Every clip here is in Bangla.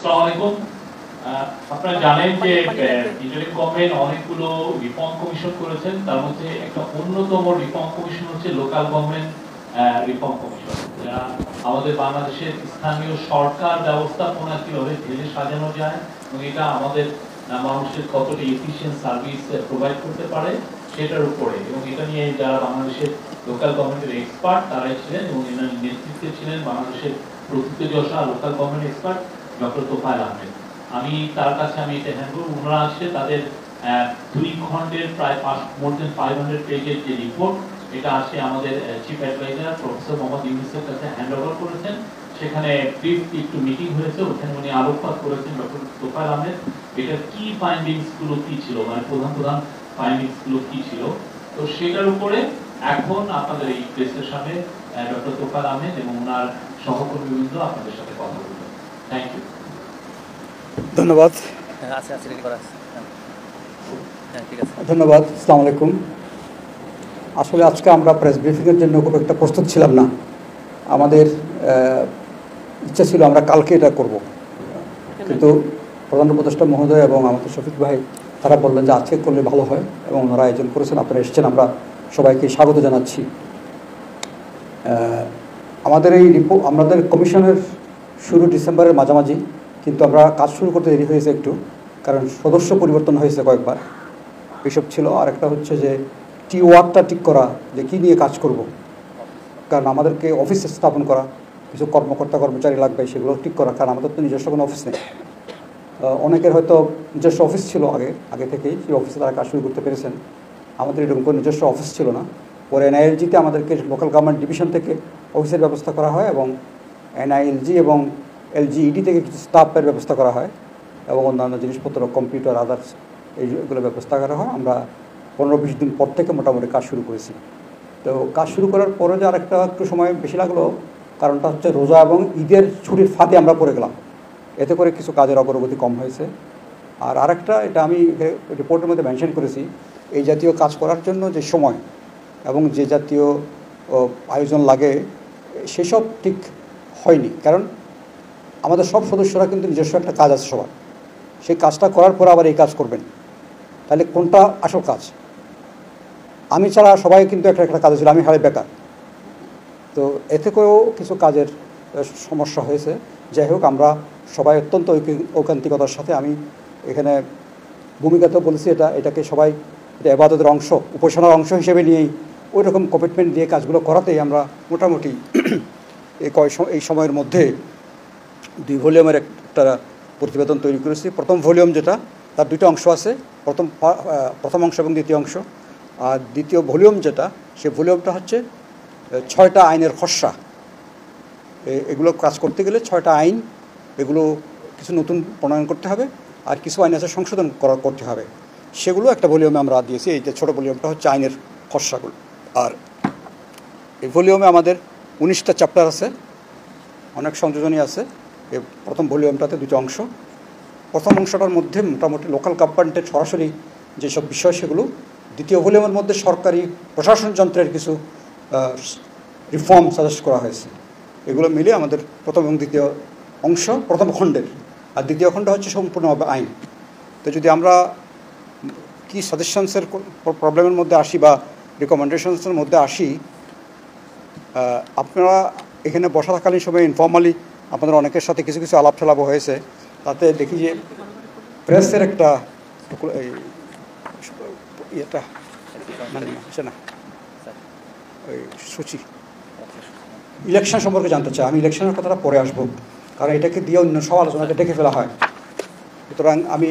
আসসালামু আলাইকুম। আপনারা জানেন যে ইন্টারিম গভর্নমেন্ট অনেকগুলো রিফর্ম কমিশন করেছেন, তার মধ্যে একটা অন্যতম রিফর্ম কমিশন হচ্ছে লোকাল গভর্নমেন্ট রিফর্ম কমিশন, যারা আমাদের বাংলাদেশের স্থানীয় সরকার ব্যবস্থাপনা কিভাবে ঢেলে সাজানো যায় এবং এটা আমাদের মানুষের কতটা এফিশিয়েন্ট সার্ভিস প্রোভাইড করতে পারে সেটার উপরে, এবং এটা নিয়ে যারা বাংলাদেশের লোকাল গভর্নমেন্টের এক্সপার্ট তারাই ছিলেন এবং এনার নেতৃত্বে ছিলেন বাংলাদেশের প্রথিতযশা local government expert doctor Tofail Ahmed. আমি তার কাছে এটা হ্যান্ড করব। ওনারা আসছে তাদের 2 খণ্ডের প্রায় মোর দেন 500 পেজের যে রিপোর্ট, এটা আসে আমাদের চিফ অ্যাডভাইজার প্রফেসর মোহাম্মদ ইউনুসের কাছে হ্যান্ড ওভার করেছেন। সেখানে ব্রিফ একটু মিটিং হয়েছে, ওখানে উনি আলোকপাত করেছেন ডক্টর তোফায়েল আহমেদ এটার কি ফাইন্ডিংস গুলো কি ছিল, প্রধান প্রধান ফাইন্ডিংস গুলো কি ছিল। তো সেটার উপরে এখন আপনাদের এই প্রেসের সামনে ডক্টর তোফায়েল আহমেদ এবং ওনার সহকর্মীবৃন্দ আপনাদের সাথে কথা বলবেন। Thank you. ধন্যবাদ। ধন্যবাদ। আসসালামু আলাইকুম। আসলে আজকে আমরা প্রেস ব্রিফিংয়ের জন্য খুব একটা প্রস্তুত ছিলাম না। আমাদের ইচ্ছা ছিল আমরা কালকে এটা করব, কিন্তু প্রধান উপদেষ্টা মহোদয় এবং আমাদের শফিক ভাই তারা বললেন যে আজকে করলে ভালো হয়, এবং ওনারা আয়োজন করেছেন, আপনারা এসেছেন, আমরা সবাইকে স্বাগত জানাচ্ছি। আমাদের এই আমাদের কমিশনের শুরু ডিসেম্বরের মাঝামাঝি, কিন্তু আমরা কাজ শুরু করতে দেরি হয়েছে একটু, কারণ সদস্য পরিবর্তন হয়েছে কয়েকবার, এসব ছিল। আর একটা হচ্ছে যে ওয়ার্কটা ঠিক করা, যে কী নিয়ে কাজ করব, কারণ আমাদেরকে অফিসে স্থাপন করা, কিছু কর্মকর্তা কর্মচারী লাগবে, সেগুলো ঠিক করা, কারণ আমাদের তো নিজস্ব কোনো অফিস নেই। অনেকের হয়তো নিজস্ব অফিস ছিল আগে থেকেই, সেই অফিসে তারা কাজ শুরু করতে পেরেছেন। আমাদের এরকম কোনো নিজস্ব অফিস ছিল না। পরে এনআইএলজিতে আমাদেরকে লোকাল গভর্নমেন্ট ডিভিশন থেকে অফিসের ব্যবস্থা করা হয়, এবং এনআইএলজি এবং এলজিইডি থেকে কিছু স্টাফের ব্যবস্থা করা হয়, এবং অন্যান্য জিনিসপত্র, কম্পিউটার, আদার্স এইগুলো ব্যবস্থা করা হয়। আমরা 15-20 দিন পর থেকে মোটামুটি কাজ শুরু করেছি। তো কাজ শুরু করার পরে যে আরেকটা একটু সময় বেশি লাগলো, কারণটা হচ্ছে রোজা এবং ঈদের ছুটির ফাঁদে আমরা পড়ে গেলাম, এতে করে কিছু কাজের অগ্রগতি কম হয়েছে। আর আরেকটা, এটা আমি রিপোর্টের মধ্যে মেনশন করেছি, এই জাতীয় কাজ করার জন্য যে সময় এবং যে জাতীয় আয়োজন লাগে সেসব ঠিক হয়নি, কারণ আমাদের সব সদস্যরা কিন্তু নিজস্ব একটা কাজ আছে সবার, সেই কাজটা করার পর আবার এই কাজ করবেন, তাহলে কোনটা আসল কাজ? আমি ছাড়া সবাই কিন্তু একটা একটা কাজে ছিল, আমি হারে বেকার। তো এতে করেও কিছু কাজের সমস্যা হয়েছে। যাই হোক, আমরা সবাই অত্যন্ত ঐকান্তিকতার সাথে, আমি এখানে ভূমিকাতেও বলেছি, এটাকে সবাই এটা ইবাদতের অংশ, উপাসনার অংশ হিসেবে নিয়েই ওই রকম কমিটমেন্ট দিয়ে কাজগুলো করাতেই আমরা মোটামুটি এই সময়ের মধ্যে 2 ভলিউমের একটা প্রতিবেদন তৈরি করেছি। প্রথম ভলিউম যেটা, তার 2টা অংশ আছে, প্রথম অংশ এবং দ্বিতীয় অংশ। আর দ্বিতীয় ভলিউম যেটা, সেই ভলিউমটা হচ্ছে 6টা আইনের খসড়া। এগুলো কাজ করতে গেলে 6টা আইন, এগুলো কিছু নতুন প্রণয়ন করতে হবে, আর কিছু আইন আছে সংশোধন করতে হবে, সেগুলো একটা ভলিউমে আমরা দিয়েছি। এই যে ছোটো ভলিউমটা হচ্ছে আইনের খসড়াগুলো। আর এই ভলিউমে আমাদের 19টা চ্যাপ্টার আছে, অনেক সংযোজনই আছে। এই প্রথম ভলিউমটাতে 2টা অংশ। প্রথম অংশটার মধ্যে মোটামুটি লোকাল গভর্নমেন্টের সরাসরি যেসব বিষয়, সেগুলো। দ্বিতীয় ভলিউমের মধ্যে সরকারি প্রশাসন যন্ত্রের কিছু রিফর্ম সাজেস্ট করা হয়েছে। এগুলো মিলে আমাদের প্রথম এবং দ্বিতীয় অংশ প্রথম খণ্ডের, আর দ্বিতীয় খণ্ড হচ্ছে সম্পূর্ণভাবে আইন। তো যদি আমরা কি সাজেশনসের প্রবলেমের মধ্যে আসি বা রিকমেন্ডেশনসের মধ্যে আসি, আপনারা এখানে বসা থাকালীন সময় ইনফর্মালি আপনাদের অনেকের সাথে কিছু কিছু আলাপ টালাপ হয়েছে, তাতে দেখি যে প্রেসের একটা ইয়েটা মানে আছে না, ওই সূচি ইলেকশন সম্পর্কে জানতে চাই। আমি ইলেকশনের কথাটা পরে আসবো, কারণ এটাকে দিয়ে অন্য সব আলোচনাকে ডেকে ফেলা হয়। সুতরাং আমি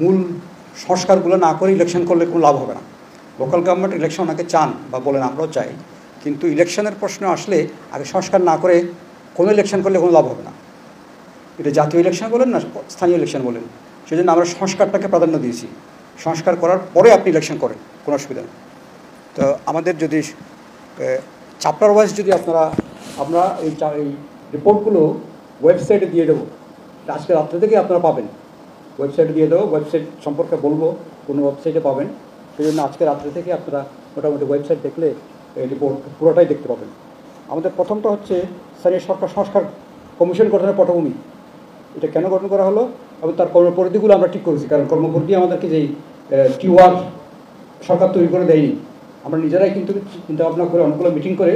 মূল সংস্কারগুলো না করে ইলেকশন করলে কোনো লাভ হবে না। লোকাল গভর্নমেন্ট ইলেকশন অনেকে চান বা বলেন, আমরাও চাই, কিন্তু ইলেকশনের প্রশ্ন আসলে আগে সংস্কার না করে কোনো ইলেকশন করলে কোনো লাভ হবে না। এটা জাতীয় ইলেকশন বলেন না স্থানীয় ইলেকশন বলেন, সেই জন্য আমরা সংস্কারটাকে প্রাধান্য দিয়েছি। সংস্কার করার পরে আপনি ইলেকশন করেন, কোনো অসুবিধা নেই। তো আমাদের যদি চ্যাপ্টার ওয়াইজ যদি আমরা এই রিপোর্টগুলো ওয়েবসাইটে দিয়ে দেবো, আজকে রাত্রে থেকে আপনারা পাবেন, ওয়েবসাইটে দিয়ে দেবো। ওয়েবসাইট সম্পর্কে বলবো, কোনো ওয়েবসাইটে পাবেন, সেই জন্য আজকে রাত্রে থেকে আপনারা মোটামুটি ওয়েবসাইট দেখলে এই রিপোর্ট পুরোটাই দেখতে পাবেন। আমাদের প্রথমটা হচ্ছে স্থানীয় সরকার সংস্কার কমিশন গঠনের পটভূমি। এটা কেন গঠন করা হলো এবং তার কর্মপরিধিগুলো আমরা ঠিক করেছি। কারণ কর্মপরিধি আমাদেরকে যেই টিওয়ার সরকার তৈরি করে দেয়নি, আমরা নিজেরাই কিন্তু চিন্তা ভাবনা করে অনেকগুলো মিটিং করে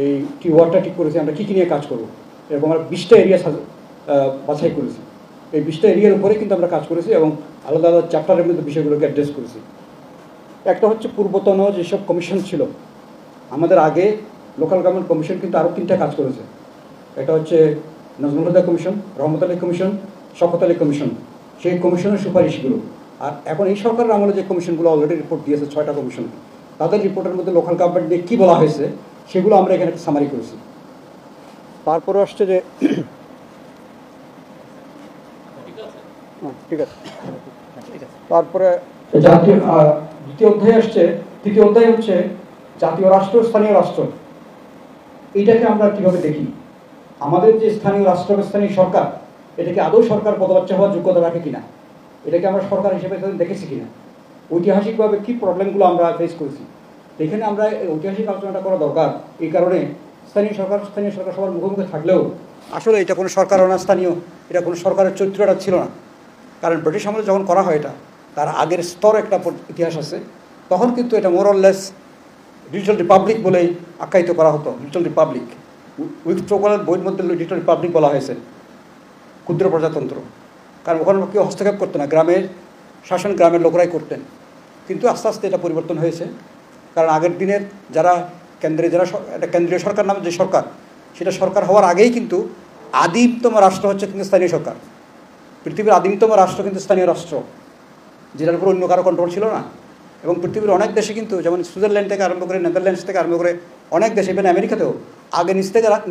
এই টিওয়ারটা ঠিক করেছি আমরা কী কী নিয়ে কাজ করবো। এরকম আমরা 20টা এরিয়া বাছাই করেছি। এই 20টা এরিয়ার উপরে কিন্তু আমরা কাজ করেছি এবং আলাদা আলাদা চ্যাপ্টারের মধ্যে বিষয়গুলোকে অ্যাড্রেস করেছি। একটা হচ্ছে পূর্বতন যেসব কমিশন ছিল আমাদের আগে, লোকাল গভর্নমেন্ট কমিশন কিন্তু আরও 3টা কাজ করেছে। এটা হচ্ছে নজরুল হুদা commission, Rahmat Ali commission, Shawkat Ali commission, সেই কমিশনের সুপারিশগুলো। আর এখন এই সরকারের আমলে যে কমিশনগুলো অলরেডি রিপোর্ট দিয়েছে 6টা কমিশন, তাদের রিপোর্টের মধ্যে লোকাল গভর্নমেন্ট নিয়ে কী বলা হয়েছে সেগুলো আমরা এখানে একটা সামারি করেছি। তারপরে আসছে যে ঠিক আছে, তারপরে জাতীয় দ্বিতীয় অধ্যায় আসছে, তৃতীয় অধ্যায় হচ্ছে জাতীয় রাষ্ট্র, স্থানীয় রাষ্ট্র। এইটাকে আমরা কীভাবে দেখি, আমাদের যে স্থানীয় রাষ্ট্র বা স্থানীয় সরকার, এটাকে আদৌ সরকার পদবাচ্য হওয়ার যোগ্যতা রাখে কিনা, এটাকে আমরা সরকার হিসেবে দেখেছি কিনা, ঐতিহাসিকভাবে কী প্রবলেমগুলো আমরা ফেস করেছি। এখানে আমরা ঐতিহাসিক আলোচনাটা করা দরকার। এই কারণে স্থানীয় সরকার সবার মুখোমুখি থাকলেও আসলে এটা কোনো সরকারও না, স্থানীয় এটা কোনো সরকারের চরিত্রটা ছিল না। কারণ ব্রিটিশ আমলে যখন করা হয় এটা, তার আগের স্তর একটা ইতিহাস আছে, তখন কিন্তু এটা মোরলেস ডিজিটাল রিপাবলিক বলেই আখ্যায়িত করা হতো। ডিজিটাল রিপাবলিক, উইকস্ট্রোকলের বইয়ের মধ্যে ডিজিটাল রিপাবলিক বলা হয়েছে, ক্ষুদ্র প্রজাতন্ত্র। কারণ ওখানে কেউ হস্তক্ষেপ করতো না, গ্রামের শাসন গ্রামের লোকরাই করতেন। কিন্তু আস্তে আস্তে এটা পরিবর্তন হয়েছে। কারণ আগের দিনের যারা একটা কেন্দ্রীয় সরকার নামে যে সরকার, সেটা সরকার হওয়ার আগেই কিন্তু আদিমতম রাষ্ট্র হচ্ছে কিন্তু স্থানীয় সরকার। পৃথিবীর আদিমতম রাষ্ট্র কিন্তু স্থানীয় রাষ্ট্র, যেটার উপর অন্য কারো কন্ট্রোল ছিল না। এবং পৃথিবীর অনেক দেশে কিন্তু, যেমন সুইজারল্যান্ড থেকে আরম্ভ করে, নেদারল্যান্ডস থেকে আরম্ভ করে অনেক দেশে, ইভেন আমেরিকাতেও আগে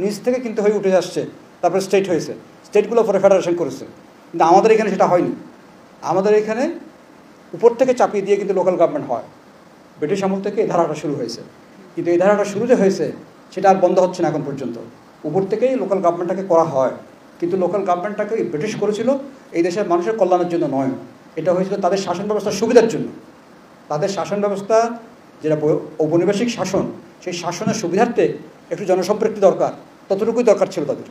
নিচ থেকে কিন্তু হয়ে উঠে আসছে, তারপরে স্টেট হয়েছে, স্টেটগুলো পরে ফেডারেশন করেছে। কিন্তু আমাদের এখানে সেটা হয়নি। আমাদের এখানে উপর থেকে চাপিয়ে দিয়ে কিন্তু লোকাল গভর্নমেন্ট হয়। ব্রিটিশ আমল থেকে এই ধারাটা শুরু হয়েছে, কিন্তু এই ধারাটা শুরু যে হয়েছে সেটা আর বন্ধ হচ্ছে না এখন পর্যন্ত। উপর থেকেই লোকাল গভর্নমেন্টটাকে করা হয়, কিন্তু লোকাল গভর্নমেন্টটাকে ব্রিটিশ করেছিল এই দেশের মানুষের কল্যাণের জন্য নয়, এটা হয়েছিল তাদের শাসন ব্যবস্থার সুবিধার জন্য। তাদের শাসন ব্যবস্থা যেটা ঔপনিবেশিক শাসন, সেই শাসনের সুবিধার্থে একটু জনসম্পৃক্তি দরকার, ততটুকুই দরকার ছিল তাদের।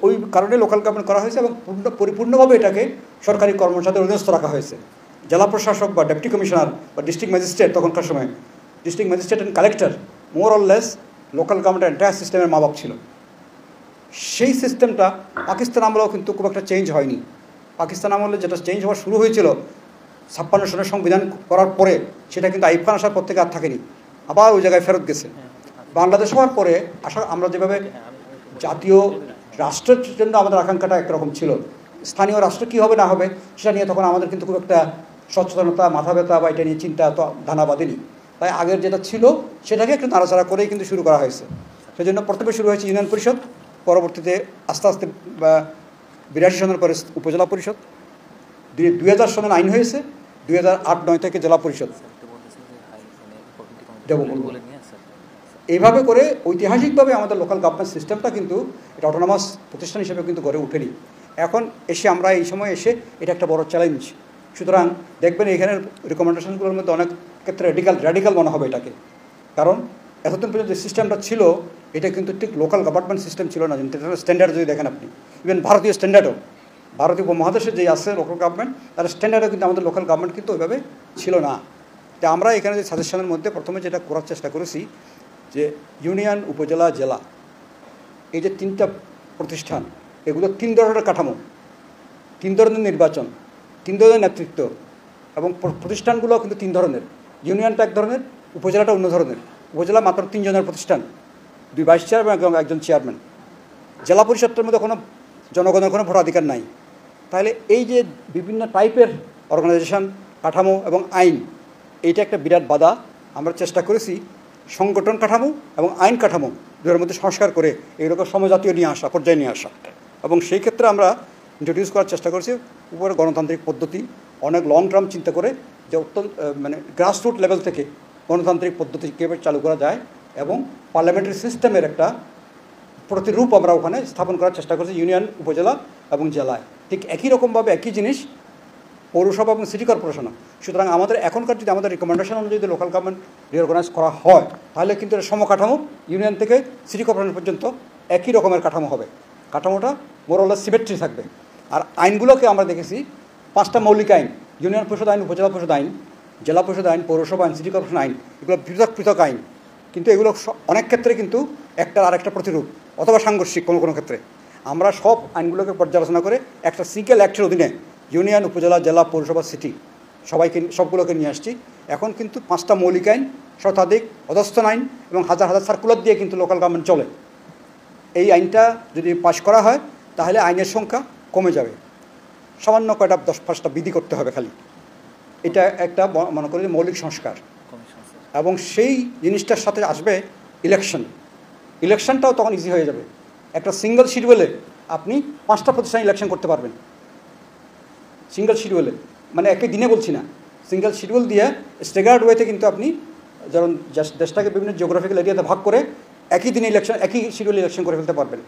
ওই কারণে লোকাল গভর্নমেন্ট করা হয়েছে এবং পরিপূর্ণভাবে এটাকে সরকারি কর্মচারীদের অধীনস্থ রাখা হয়েছে। জেলা প্রশাসক বা ডেপুটি কমিশনার বা ডিস্ট্রিক্ট ম্যাজিস্ট্রেট, তখনকার সময় district magistrate and collector more or less local government entire সিস্টেমের মা বাপ ছিল। সেই সিস্টেমটা পাকিস্তান আমলেও কিন্তু খুব একটা চেঞ্জ হয়নি। পাকিস্তান আমলে যেটা চেঞ্জ হওয়া শুরু হয়েছিল 56 সনের সংবিধান করার পরে, সেটা কিন্তু আইয়ুব খান আসার পর থেকে আর থাকেনি, আবার ওই জায়গায় ফেরত গেছে। বাংলাদেশ হওয়ার পরে আমরা যেভাবে জাতীয় রাষ্ট্রের জন্য আমাদের আকাঙ্ক্ষাটা একরকম ছিল, স্থানীয় রাষ্ট্র কী হবে না হবে সেটা নিয়ে তখন আমাদের কিন্তু খুব একটা সচেতনতা, মাথা ব্যথা বা এটা নিয়ে চিন্তা তো দানা বাঁধেনি। তাই আগের যেটা ছিল সেটাকে একটু নাড়াচাড়া করেই কিন্তু শুরু করা হয়েছে। সেই জন্য প্রথমে শুরু হয়েছে ইউনিয়ন পরিষদ, পরবর্তীতে আস্তে আস্তে 82 সনের পরে উপজেলা পরিষদ, 2000 সনের আইন হয়েছে, 2008-09 থেকে জেলা পরিষদ। এইভাবে করে ঐতিহাসিকভাবে আমাদের লোকাল গভর্নমেন্ট সিস্টেমটা কিন্তু এটা অটোনমাস প্রতিষ্ঠান হিসেবে কিন্তু গড়ে ওঠেনি। এখন এসে আমরা এই সময় এসে এটা একটা বড় চ্যালেঞ্জ। সুতরাং দেখবেন এখানের রিকমেন্ডেশনগুলোর মধ্যে অনেক ক্ষেত্রে র্যাডিক্যাল মনে হবে এটাকে। কারণ এতদিন পর্যন্ত যে সিস্টেমটা ছিল এটা কিন্তু ঠিক লোকাল গভর্নমেন্ট সিস্টেম ছিল না। ইন্টারন্যাশনাল স্ট্যান্ডার্ড যদি দেখেন আপনি, ইভেন ভারতীয় স্ট্যান্ডার্ডও, ভারতীয় উপমহাদেশে যে আছে লোকাল গভর্নমেন্ট, তার স্ট্যান্ডার্ডও কিন্তু আমাদের লোকাল গভর্নমেন্ট কিন্তু ওইভাবে ছিল না। তো আমরা এখানে যে সাজেশনের মধ্যে প্রথমে যেটা করার চেষ্টা করেছি যে ইউনিয়ন, উপজেলা, জেলা, এই যে 3টা প্রতিষ্ঠান, এগুলো 3 ধরনের কাঠামো, 3 ধরনের নির্বাচন, 3 ধরনের নেতৃত্ব, এবং প্রতিষ্ঠানগুলো কিন্তু 3 ধরনের। ইউনিয়নটা এক ধরনের, উপজেলাটা অন্য ধরনের। উপজেলা মাত্র 3 জনের প্রতিষ্ঠান, 2 ভাইস চেয়ারম্যান এবং 1 চেয়ারম্যান। জেলা পরিষদটার মধ্যে কোনো জনগণের কোনো ভোটাধিকার নাই। তাহলে এই যে বিভিন্ন টাইপের অর্গানাইজেশন, কাঠামো এবং আইন, এইটা একটা বিরাট বাধা। আমরা চেষ্টা করেছি সংগঠন কাঠামো এবং আইন কাঠামো দুটোর মধ্যে সংস্কার করে এইরকম সমজাতীয় নিয়ে আসা, পর্যায়ে নিয়ে আসা। এবং সেই ক্ষেত্রে আমরা ইন্ট্রোডিউস করার চেষ্টা করেছি উপরে গণতান্ত্রিক পদ্ধতি, অনেক লং টার্ম চিন্তা করে যে গ্রাসরুট লেভেল থেকে গণতান্ত্রিক পদ্ধতি কীভাবে চালু করা যায় এবং পার্লামেন্টারি সিস্টেমের একটা প্রতিরূপ আমরা ওখানে স্থাপন করার চেষ্টা করছি ইউনিয়ন, উপজেলা এবং জেলায়। ঠিক একই রকমভাবে একই জিনিস পৌরসভা এবং সিটি কর্পোরেশনও। সুতরাং আমাদের এখনকার যদি আমাদের রিকমেন্ডেশন অনুযায়ী লোকাল গভর্নমেন্ট রিঅর্গানাইজ করা হয়, তাহলে কিন্তু এটা সমকাঠামো, ইউনিয়ন থেকে সিটি কর্পোরেশন পর্যন্ত একই রকমের কাঠামো হবে। কাঠামোটা মোরলেস সিমেট্রি থাকবে। আর আইনগুলোকে আমরা দেখেছি 5টা মৌলিক আইন, ইউনিয়ন পরিষদ আইন, উপজেলা পরিষদ আইন, জেলা পরিষদ আইন, পৌরসভা আইন, সিটি কর্পোরেশন আইন, এগুলো পৃথক পৃথক আইন, কিন্তু এগুলো অনেক ক্ষেত্রে কিন্তু একটার আরেকটা প্রতিরূপ অথবা সাংঘর্ষিক কোনো কোনো ক্ষেত্রে। আমরা সব আইনগুলোকে পর্যালোচনা করে একটা সিঙ্গেল অ্যাক্টের অধীনে ইউনিয়ন, উপজেলা, জেলা, পৌরসভা, সিটি সবগুলোকে নিয়ে আসছি। এখন কিন্তু 5টা মৌলিক আইন, শতাধিক অধস্তন আইন এবং হাজার হাজার সার্কুলার দিয়ে কিন্তু লোকাল গভর্নমেন্ট চলে। এই আইনটা যদি পাশ করা হয় তাহলে আইনের সংখ্যা কমে যাবে, সামান্য কয়টা 10-5টা বিধি করতে হবে খালি। এটা একটা মনে করি মৌলিক সংস্কার। এবং সেই জিনিসটার সাথে আসবে ইলেকশনটাও তখন ইজি হয়ে যাবে। একটা সিঙ্গেল শিডিউলে আপনি 5টা প্রতিষ্ঠান ইলেকশন করতে পারবেন, সিঙ্গেল শিডিউলে, মানে একই দিনে বলছি না, সিঙ্গেল শিডিউল দিয়ে স্টেগার্ড ওয়েতে কিন্তু আপনি যেমন দেশটাকে বিভিন্ন জিওগ্রাফিক্যাল এরিয়াতে ভাগ করে একই দিনে একই শিডিউলে ইলেকশন করে ফেলতে পারবেন।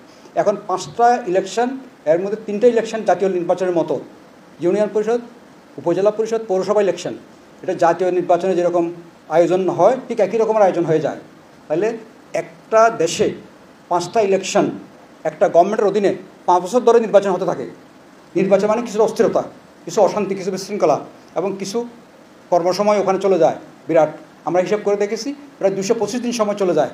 এখন 5টা ইলেকশন, এর মধ্যে 3টা ইলেকশন জাতীয় নির্বাচনের মতো, ইউনিয়ন পরিষদ, উপজেলা পরিষদ, পৌরসভা ইলেকশন, এটা জাতীয় নির্বাচনে যেরকম আয়োজন হয় ঠিক একই রকমের আয়োজন হয়ে যায়। তাহলে একটা দেশে 5টা ইলেকশন একটা গভর্নমেন্টের অধীনে 5 বছর ধরে নির্বাচন হতে থাকে। নির্বাচন মানে কিছু অস্থিরতা, কিছু অশান্তি, কিছু বিশৃঙ্খলা এবং কিছু কর্মসময় ওখানে চলে যায় বিরাট। আমরা হিসাব করে দেখেছি প্রায় 225 দিন সময় চলে যায়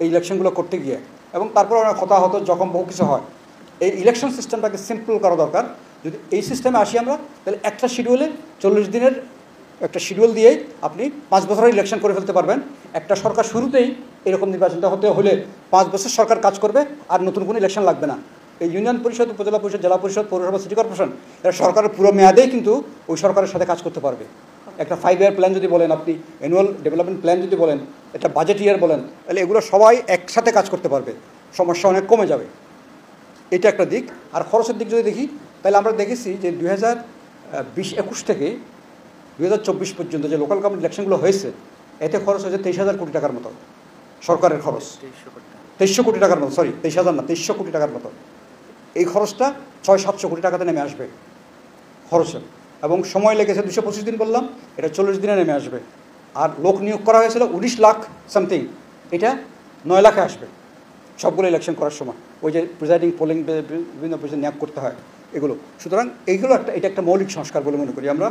এই ইলেকশনগুলো করতে গিয়ে, এবং তারপর অনেক হতাহত, জখম, বহু কিছু হয়। এই ইলেকশন সিস্টেমটাকে সিম্পল করা দরকার। যদি এই সিস্টেমে আসি আমরা, তাহলে একটা শিডিউলে 40 দিনের একটা শিডিউল দিয়েই আপনি 5 বছরের ইলেকশন করে ফেলতে পারবেন। একটা সরকার শুরুতেই এরকম নির্বাচনটা হতে হলে 5 বছর সরকার কাজ করবে, আর নতুন কোনো ইলেকশন লাগবে না। এই ইউনিয়ন পরিষদ, উপজেলা পরিষদ, জেলা পরিষদ, পৌরসভা, সিটি কর্পোরেশন, এরা সরকারের পুরো মেয়াদেই কিন্তু ওই সরকারের সাথে কাজ করতে পারবে। একটা 5 ইয়ার প্ল্যান যদি বলেন, আপনি অ্যানুয়াল ডেভেলপমেন্ট প্ল্যান যদি বলেন, একটা বাজেট ইয়ার বলেন, তাহলে এগুলো সবাই একসাথে কাজ করতে পারবে, সমস্যা অনেক কমে যাবে। এটা একটা দিক। আর খরচের দিক যদি দেখি, তাহলে আমরা দেখেছি যে 2020-21 থেকে 2024 পর্যন্ত যে লোকাল গভর্নমেন্ট ইলেকশনগুলো হয়েছে, এতে খরচ হয়েছে 23,000 কোটি টাকার মতো। সরকারের খরচ 2300 কোটি টাকার মতো, সরি 23,000 না, 2300 কোটি টাকার মতো। এই খরচটা 600-700 কোটি টাকাতে নেমে আসবে খরচে, এবং সময় লেগেছে 225 দিন বললাম, এটা 40 দিনে নেমে আসবে। আর লোক নিয়োগ করা হয়েছিল 19 লাখ সামথিং, এটা 9 লাখে আসবে সবগুলো ইলেকশন করার সময়। ওই যে প্রিজাইডিং, পোলিং, বিভিন্ন পর্যায়ে নিয়োগ করতে হয় এগুলো। সুতরাং এইগুলো এটা একটা মৌলিক সংস্কার বলে মনে করি আমরা।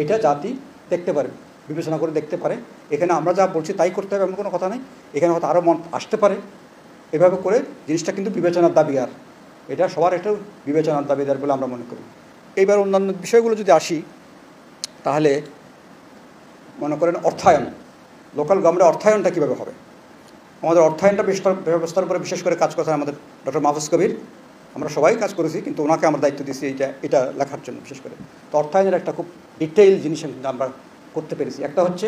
এটা জাতি দেখতে পারে, বিবেচনা করে দেখতে পারে। এখানে আমরা যা বলছি তাই করতে হবে এমন কোনো কথা নেই, এখানে হয়তো আরও মত আসতে পারে। এভাবে করে জিনিসটা কিন্তু বিবেচনার দাবি, আর এটা সবার একটা বিবেচনার দাবিদার বলে আমরা মনে করি। এইবার অন্যান্য বিষয়গুলো যদি আসি, তাহলে মনে করেন অর্থায়ন, লোকাল গভর্নমেন্টের অর্থায়নটা কীভাবে হবে। আমাদের অর্থায়নটা ব্যবস্থার উপরে বিশেষ করে কাজ করছেন আমাদের ডক্টর মাহফুজ কবির। আমরা সবাই কাজ করেছি, কিন্তু ওনাকে আমরা দায়িত্ব দিয়েছি এটা লেখার জন্য বিশেষ করে। তো অর্থায়নের একটা খুব ডিটেইল জিনিস আমরা করতে পেরেছি। একটা হচ্ছে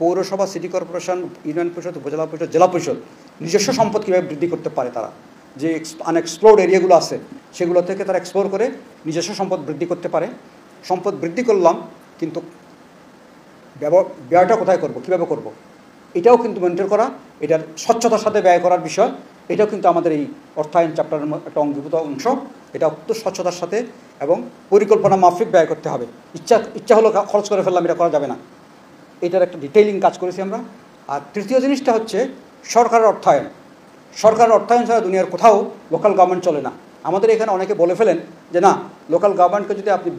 পৌরসভা, সিটি কর্পোরেশন, ইউনিয়ন পরিষদ, উপজেলা পরিষদ, জেলা পরিষদ নিজস্ব সম্পদ কীভাবে বৃদ্ধি করতে পারে। তারা যে আনএক্সপ্লোর্ড এরিয়াগুলো আছে সেগুলো থেকে তারা এক্সপ্লোর করে নিজস্ব সম্পদ বৃদ্ধি করতে পারে। সম্পদ বৃদ্ধি করলাম, কিন্তু ব্যয়টা কোথায় করব, কীভাবে করব, এটাও কিন্তু মেনটেন করা, এটার স্বচ্ছতার সাথে ব্যয় করার বিষয়, এটাও কিন্তু আমাদের এই অর্থায়ন চ্যাপ্টারের একটা অঙ্গীভূত অংশ। এটা অত্যন্ত স্বচ্ছতার সাথে এবং পরিকল্পনা মাফিক ব্যয় করতে হবে। ইচ্ছা হলো খরচ করে ফেললাম, এটা করা যাবে না। এটার একটা ডিটেইলিং কাজ করেছি আমরা। আর তৃতীয় জিনিসটা হচ্ছে সরকারের অর্থায়ন। সরকারের অর্থায়ন ছাড়া দুনিয়ার কোথাও লোকাল গভর্নমেন্ট চলে না। আমাদের এখানে অনেকে বলে ফেলেন যে না, লোকাল গভর্নমেন্টকে যদি আপনি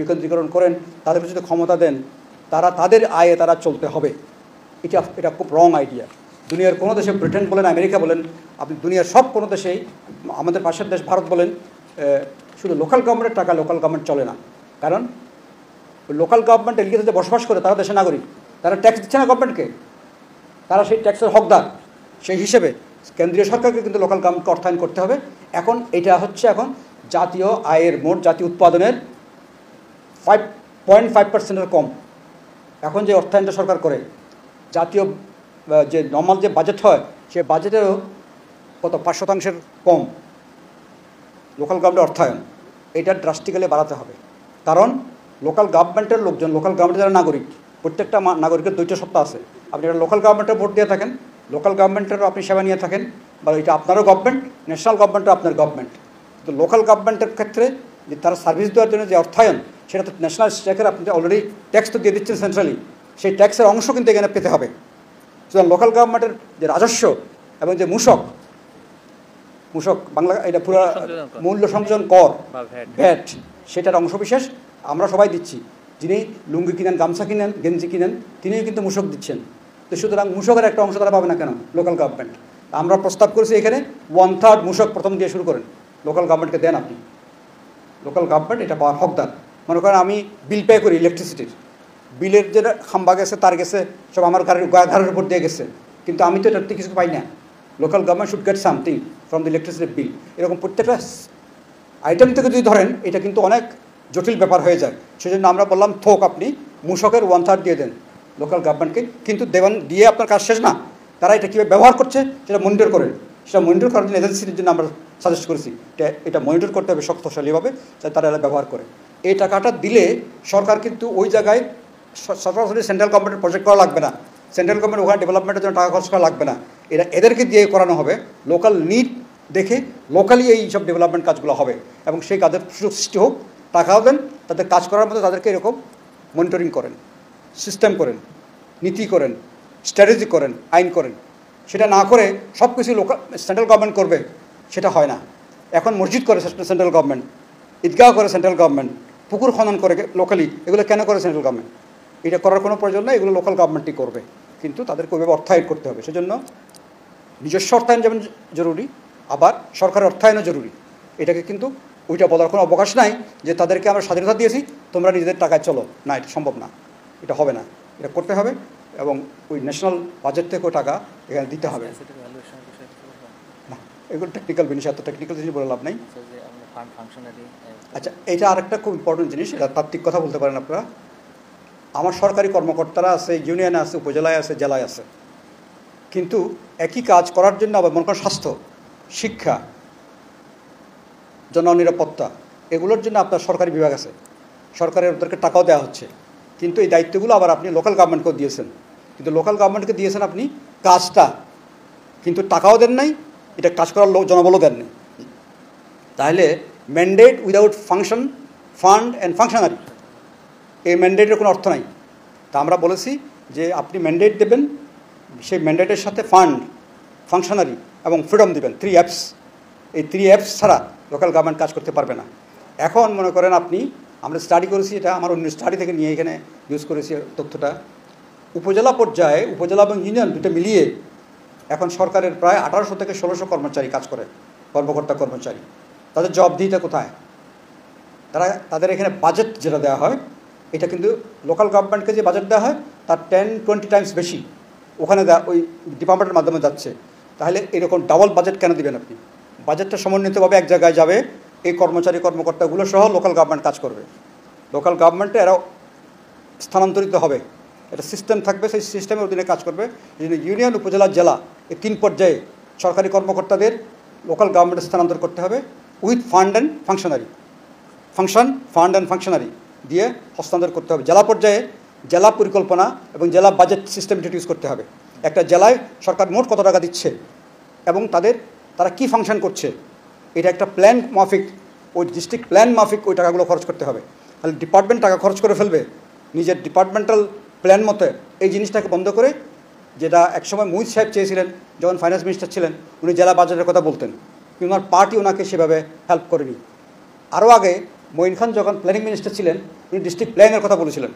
করেন, তাদেরকে যদি ক্ষমতা দেন, তাদের আয়ে তারা চলতে হবে। এটা খুব রং আইডিয়া। দুনিয়ার কোনো দেশে, ব্রিটেন বলেন, আমেরিকা বলেন, আপনি দুনিয়ার সব কোনো দেশেই, আমাদের পাশের দেশ ভারত বলেন, শুধু লোকাল গভর্নমেন্টের টাকা লোকাল গভর্নমেন্ট চলে না। কারণ লোকাল গভর্নমেন্ট এলাকাতে বসবাস করে তারা দেশের নাগরিক, তারা ট্যাক্স দিচ্ছে না গভর্নমেন্টকে, তারা সেই ট্যাক্সের হকদার। সেই হিসেবে কেন্দ্রীয় সরকারকে কিন্তু লোকাল গভর্নমেন্টকে অর্থায়ন করতে হবে। এখন এটা হচ্ছে এখন জাতীয় আয়ের মোট জাতীয় উৎপাদনের 5.5%-এর কম। এখন যে অর্থায়নটা সরকার করে, জাতীয় যে নর্মাল যে বাজেট হয়, সে বাজেটেরও কত 5% কম লোকাল গভর্নমেন্টের অর্থায়ন। এটা ড্রাস্টিক্যালি বাড়াতে হবে। কারণ লোকাল গভর্নমেন্টের লোকজন, লোকাল গভর্নমেন্টের যারা নাগরিক, প্রত্যেকটা নাগরিকের দ্বৈত সত্তা আছে। আপনি এটা লোকাল গভর্নমেন্টের ভোট দিয়ে থাকেন, লোকাল গভর্নমেন্টেরও আপনি সেবা নিয়ে থাকেন, বা এটা আপনারও গভর্নমেন্ট, ন্যাশনাল গভর্নমেন্টও আপনার গভর্নমেন্ট। কিন্তু লোকাল গভর্নমেন্টের ক্ষেত্রে যে তারা সার্ভিস দেওয়ার জন্য যে অর্থায়ন, সেটা তো ন্যাশনাল স্ট্যাকের আপনি অলরেডি ট্যাক্স তো দিয়ে দিচ্ছেন সেন্ট্রালি, সেই ট্যাক্সের অংশ কিন্তু এখানে পেতে হবে। সুতরাং লোকাল গভর্নমেন্টের যে রাজস্ব এবং যে মূসক, মূসক বাংলা এটা পুরো সংযোজন কর। মূল্য সংযোজন কর বা ভ্যাট। ভ্যাট সেটার অংশবিশেষ আমরা সবাই দিচ্ছি। যিনি লুঙ্গি কিনেন, গামছা কিনেন, গেঞ্জি কিনেন, তিনিও কিন্তু মূসক দিচ্ছেন। তো সুতরাং মূসকের একটা অংশ তারা পাবে না কেন? Local government. আমরা প্রস্তাব করেছি এখানে 1/3 মূসক প্রথম দিয়ে শুরু করেন, লোকাল গভর্নমেন্টকে দেন আপনি। লোকাল গভর্নমেন্ট এটা পাওয়ার হকদার। মনে করেন আমি বিল পে করি ইলেকট্রিসিটির, বিলের যেটা খাম্বা গেছে, তার গেছে, সব আমার ঘরের উপর দিয়ে গেছে, কিন্তু আমি তো এটাতে কিছু পাই না। Local government should get something from the electricity bill. এরকম প্রত্যেকটা আইটেম থেকে যদি ধরেন, এটা কিন্তু অনেক জটিল ব্যাপার হয়ে যায়। সেজন্য আমরা বললাম থোক আপনি মূসকের 1/3 দিয়ে দেন লোকাল গভর্নমেন্টকে, কিন্তু দেবেন দিয়ে আপনার কাজ শেষ না। তারা এটা কীভাবে ব্যবহার করছে সেটা মনিটর করেন। সেটা মনিটর করার জন্য এজেন্সির জন্য আমরা সাজেস্ট করেছি এটা মনিটর করতে হবে শক্তিশালীভাবে, যাতে তারা এটা ব্যবহার করে। এই টাকাটা দিলে সরকার কিন্তু ওই জায়গায় সরাসরি সেন্ট্রাল গভর্নমেন্টের প্রজেক্ট করা লাগবে না, সেন্ট্রাল গভর্নমেন্ট ওখানে ডেভেলপমেন্টের জন্য টাকা খরচ করা লাগবে না। এদেরকে দিয়ে করানো হবে, লোকাল নিড দেখে লোকালি এই সব ডেভেলপমেন্ট কাজগুলো হবে এবং সেই কাজের সুযোগ সৃষ্টি হোক। টাকাও দেন, তাদের কাজ করার মধ্যে তাদেরকে এরকম মনিটরিং করেন, সিস্টেম করেন, নীতি করেন, স্ট্র্যাটেজি করেন, আইন করেন। সেটা না করে সব কিছু লোকাল সেন্ট্রাল গভর্নমেন্ট করবে, সেটা হয় না। এখন মসজিদ করে সেন্ট্রাল গভর্নমেন্ট, ঈদগাহ করে সেন্ট্রাল গভর্নমেন্ট, পুকুর খনন করে লোকালি, এগুলো কেন করে সেন্ট্রাল গভর্নমেন্ট? এটা করার কোনো প্রয়োজন নেই, এগুলো লোকাল গভর্নমেন্টই করবে, কিন্তু তাদেরকে ওইভাবে অর্থায়ন করতে হবে। সেজন্য নিজস্ব অর্থায়ন যেমন জরুরি, আবার সরকারের অর্থায়নও জরুরি। এটাকে কিন্তু ওইটা বলার কোনো অবকাশ নাই যে তাদেরকে আমরা স্বাধীনতা দিয়েছি, তোমরা নিজেদের টাকায় চলো, না, এটা সম্ভব না, এটা হবে না। এটা করতে হবে এবং ওই ন্যাশনাল বাজেট থেকেও টাকা এখানে দিতে হবে। না, এগুলো টেকনিক্যাল জিনিস, এত টেকনিক্যাল জিনিস বলে লাভ নেই। আচ্ছা, এটা আরেকটা খুব ইম্পর্টেন্ট জিনিস, এটা তাত্ত্বিক কথা বলতে পারেন আপনারা। আমার সরকারি কর্মকর্তারা আছে, ইউনিয়নে আছে, উপজেলায় আছে, জেলায় আছে, কিন্তু একই কাজ করার জন্য আবার মনে করেন স্বাস্থ্য, শিক্ষা, জননিরাপত্তা, এগুলোর জন্য আপনার সরকারি বিভাগ আছে, সরকারের ওদেরকে টাকাও দেওয়া হচ্ছে, কিন্তু এই দায়িত্বগুলো আবার আপনি লোকাল গভর্নমেন্টকেও দিয়েছেন। কিন্তু লোকাল গভর্নমেন্টকে দিয়েছেন আপনি কাজটা, কিন্তু টাকাও দেন নাই, এটা কাজ করার জনবলও দেন নাই। তাহলে mandate without function, fund and functionary, এই ম্যান্ডেটের কোনো অর্থ নাই। তা আমরা বলেছি যে আপনি ম্যান্ডেট দেবেন, সেই ম্যান্ডেটের সাথে ফান্ড, ফাংশনারি এবং ফ্রিডম দেবেন, 3 অ্যাপস। এই 3 অ্যাপস ছাড়া লোকাল গভর্নমেন্ট কাজ করতে পারবে না। এখন মনে করেন আপনি, আমরা স্টাডি করেছি, এটা আমার অন্য স্টাডি থেকে নিয়ে এখানে ইউজ করেছি তথ্যটা। উপজেলা পর্যায়ে, উপজেলা এবং ইউনিয়ন দুটো মিলিয়ে এখন সরকারের প্রায় 1800 থেকে 1600 কর্মচারী কাজ করে, কর্মকর্তা কর্মচারী। তাদের জবাবদিহিতা কোথায়? তাদের এখানে বাজেট যেটা দেওয়া হয়, এটা কিন্তু লোকাল গভর্নমেন্টকে যে বাজেট দেওয়া হয় তার 10-20 টাইমস বেশি ওখানে ওই ডিপার্টমেন্টের মাধ্যমে যাচ্ছে। তাহলে এরকম ডাবল বাজেট কেন দিবেন আপনি? বাজেটটা সমন্বিতভাবে এক জায়গায় যাবে, এই কর্মচারী কর্মকর্তাগুলো সহ লোকাল গভর্নমেন্ট কাজ করবে। লোকাল গভর্নমেন্টে এরাও স্থানান্তরিত হবে, একটা সিস্টেম থাকবে, সেই সিস্টেমের অধীনে কাজ করবে। ইউনিয়ন, উপজেলা, জেলা, এই 3 পর্যায়ে সরকারি কর্মকর্তাদের লোকাল গভর্নমেন্টে স্থানান্তর করতে হবে with fund and functionary, fund and functionary দিয়ে হস্তান্তর করতে হবে। জেলা পর্যায়ে জেলা পরিকল্পনা এবং জেলা বাজেট সিস্টেম ইন্ট্রোডিউস করতে হবে। একটা জেলায় সরকার মোট কত টাকা দিচ্ছে এবং তারা কি ফাংশন করছে, এটা একটা প্ল্যান মাফিক, ওই ডিস্ট্রিক্ট প্ল্যান মাফিক ওই টাকাগুলো খরচ করতে হবে। তাহলে ডিপার্টমেন্ট টাকা খরচ করে ফেলবে নিজের ডিপার্টমেন্টাল প্ল্যান মতো। এই জিনিসটাকে বন্ধ করে, যেটা একসময় মুহিত সাহেব চেয়েছিলেন যখন ফাইন্যান্স মিনিস্টার ছিলেন, উনি জেলা বাজেটের কথা বলতেন, কিন্তু ওনার পার্টি ওনাকে সেভাবে হেল্প করেনি। আরও আগে মঈন খান যখন প্ল্যানিং মিনিস্টার ছিলেন, উনি ডিস্ট্রিক্ট প্ল্যানের কথা বলেছিলেন।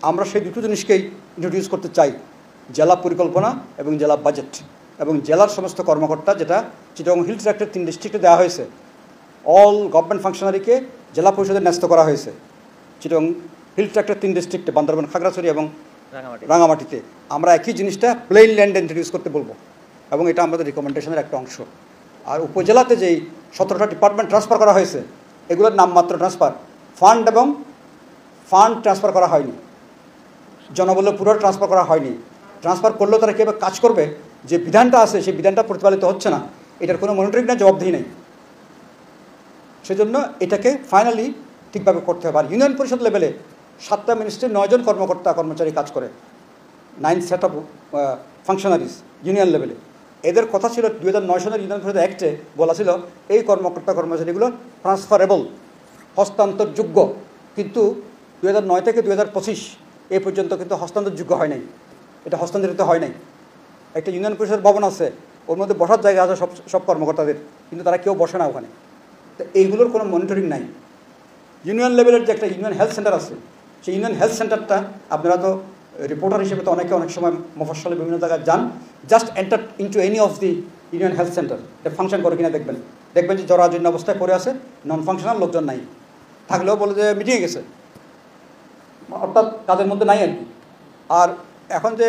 আমরা সেই দুটো জিনিসকেই ইন্ট্রোডিউস করতে চাই, জেলা পরিকল্পনা এবং জেলা বাজেট, এবং জেলার সমস্ত কর্মকর্তা, যেটা চিটাগং হিল ট্র্যাক্টের 3 ডিস্ট্রিক্টে দেওয়া হয়েছে, অল গভর্নমেন্ট ফাংশনারিকে জেলা পরিষদে ন্যস্ত করা হয়েছে। চিটাগং হিল ট্র্যাক্টের 3 ডিস্ট্রিক্টে, বান্দরবান, খাগড়াছড়ি এবং রাঙামাটিতে আমরা একই জিনিসটা প্লেন ল্যান্ডে ইন্ট্রোডিউস করতে বলবো, এবং এটা আমাদের রিকমেন্ডেশনের একটা অংশ। আর উপজেলাতে যেই 17টা ডিপার্টমেন্ট ট্রান্সফার করা হয়েছে, এগুলোর নামমাত্র ট্রান্সফার, ফান্ড ট্রান্সফার করা হয়নি, জনবলের পুরো ট্রান্সফার করা হয়নি। ট্রান্সফার করলেও তারা কীভাবে কাজ করবে, যে বিধানটা আছে সেই বিধানটা প্রতিপালিত হচ্ছে না, এটার কোনো মনিটরিং না, জবাবদিহি নেই। সেজন্য এটাকে ফাইনালি ঠিকভাবে করতে হবে। আর ইউনিয়ন পরিষদ লেভেলে 7টা মিনিস্ট্রির 9 জন কর্মকর্তা কর্মচারী কাজ করে, 9 সেট অফ ফাংশনারিজ ইউনিয়ন লেভেলে। এদের কথা ছিল 2009 সনের ইউনিয়ন পরিষদ অ্যাক্টে বলা ছিল এই কর্মকর্তা কর্মচারীগুলো ট্রান্সফারেবল, হস্তান্তরযোগ্য, কিন্তু 2009 থেকে 2025 এই পর্যন্ত কিন্তু হস্তান্তরযোগ্য হয় নাই, এটা হস্তান্তরিত হয় নাই। একটা ইউনিয়ন পরিষদের ভবন আছে, ওর মধ্যে বসার জায়গা আছে সব সব কর্মকর্তাদের, কিন্তু তারা কেউ বসে না ওখানে। তো এইগুলোর কোনো মনিটরিং নাই। ইউনিয়ন লেভেলের যে একটা ইউনিয়ন হেলথ সেন্টার আছে, সেই ইউনিয়ন হেলথ সেন্টারটা আপনারা তো রিপোর্টার হিসেবে তো অনেক সময় মফস্বলে বিভিন্ন জায়গায় যান, just enter into any of the union health centre, এটা ফাংশন করে কিনা দেখবেন যে জরাজীর্ণ অবস্থায় পড়ে আছে, নন ফাংশনাল, লোকজন নাই, থাকলেও বলে যে মিটিয়ে গেছে, অর্থাৎ কাজের মধ্যে নাই আর কি। আর এখন যে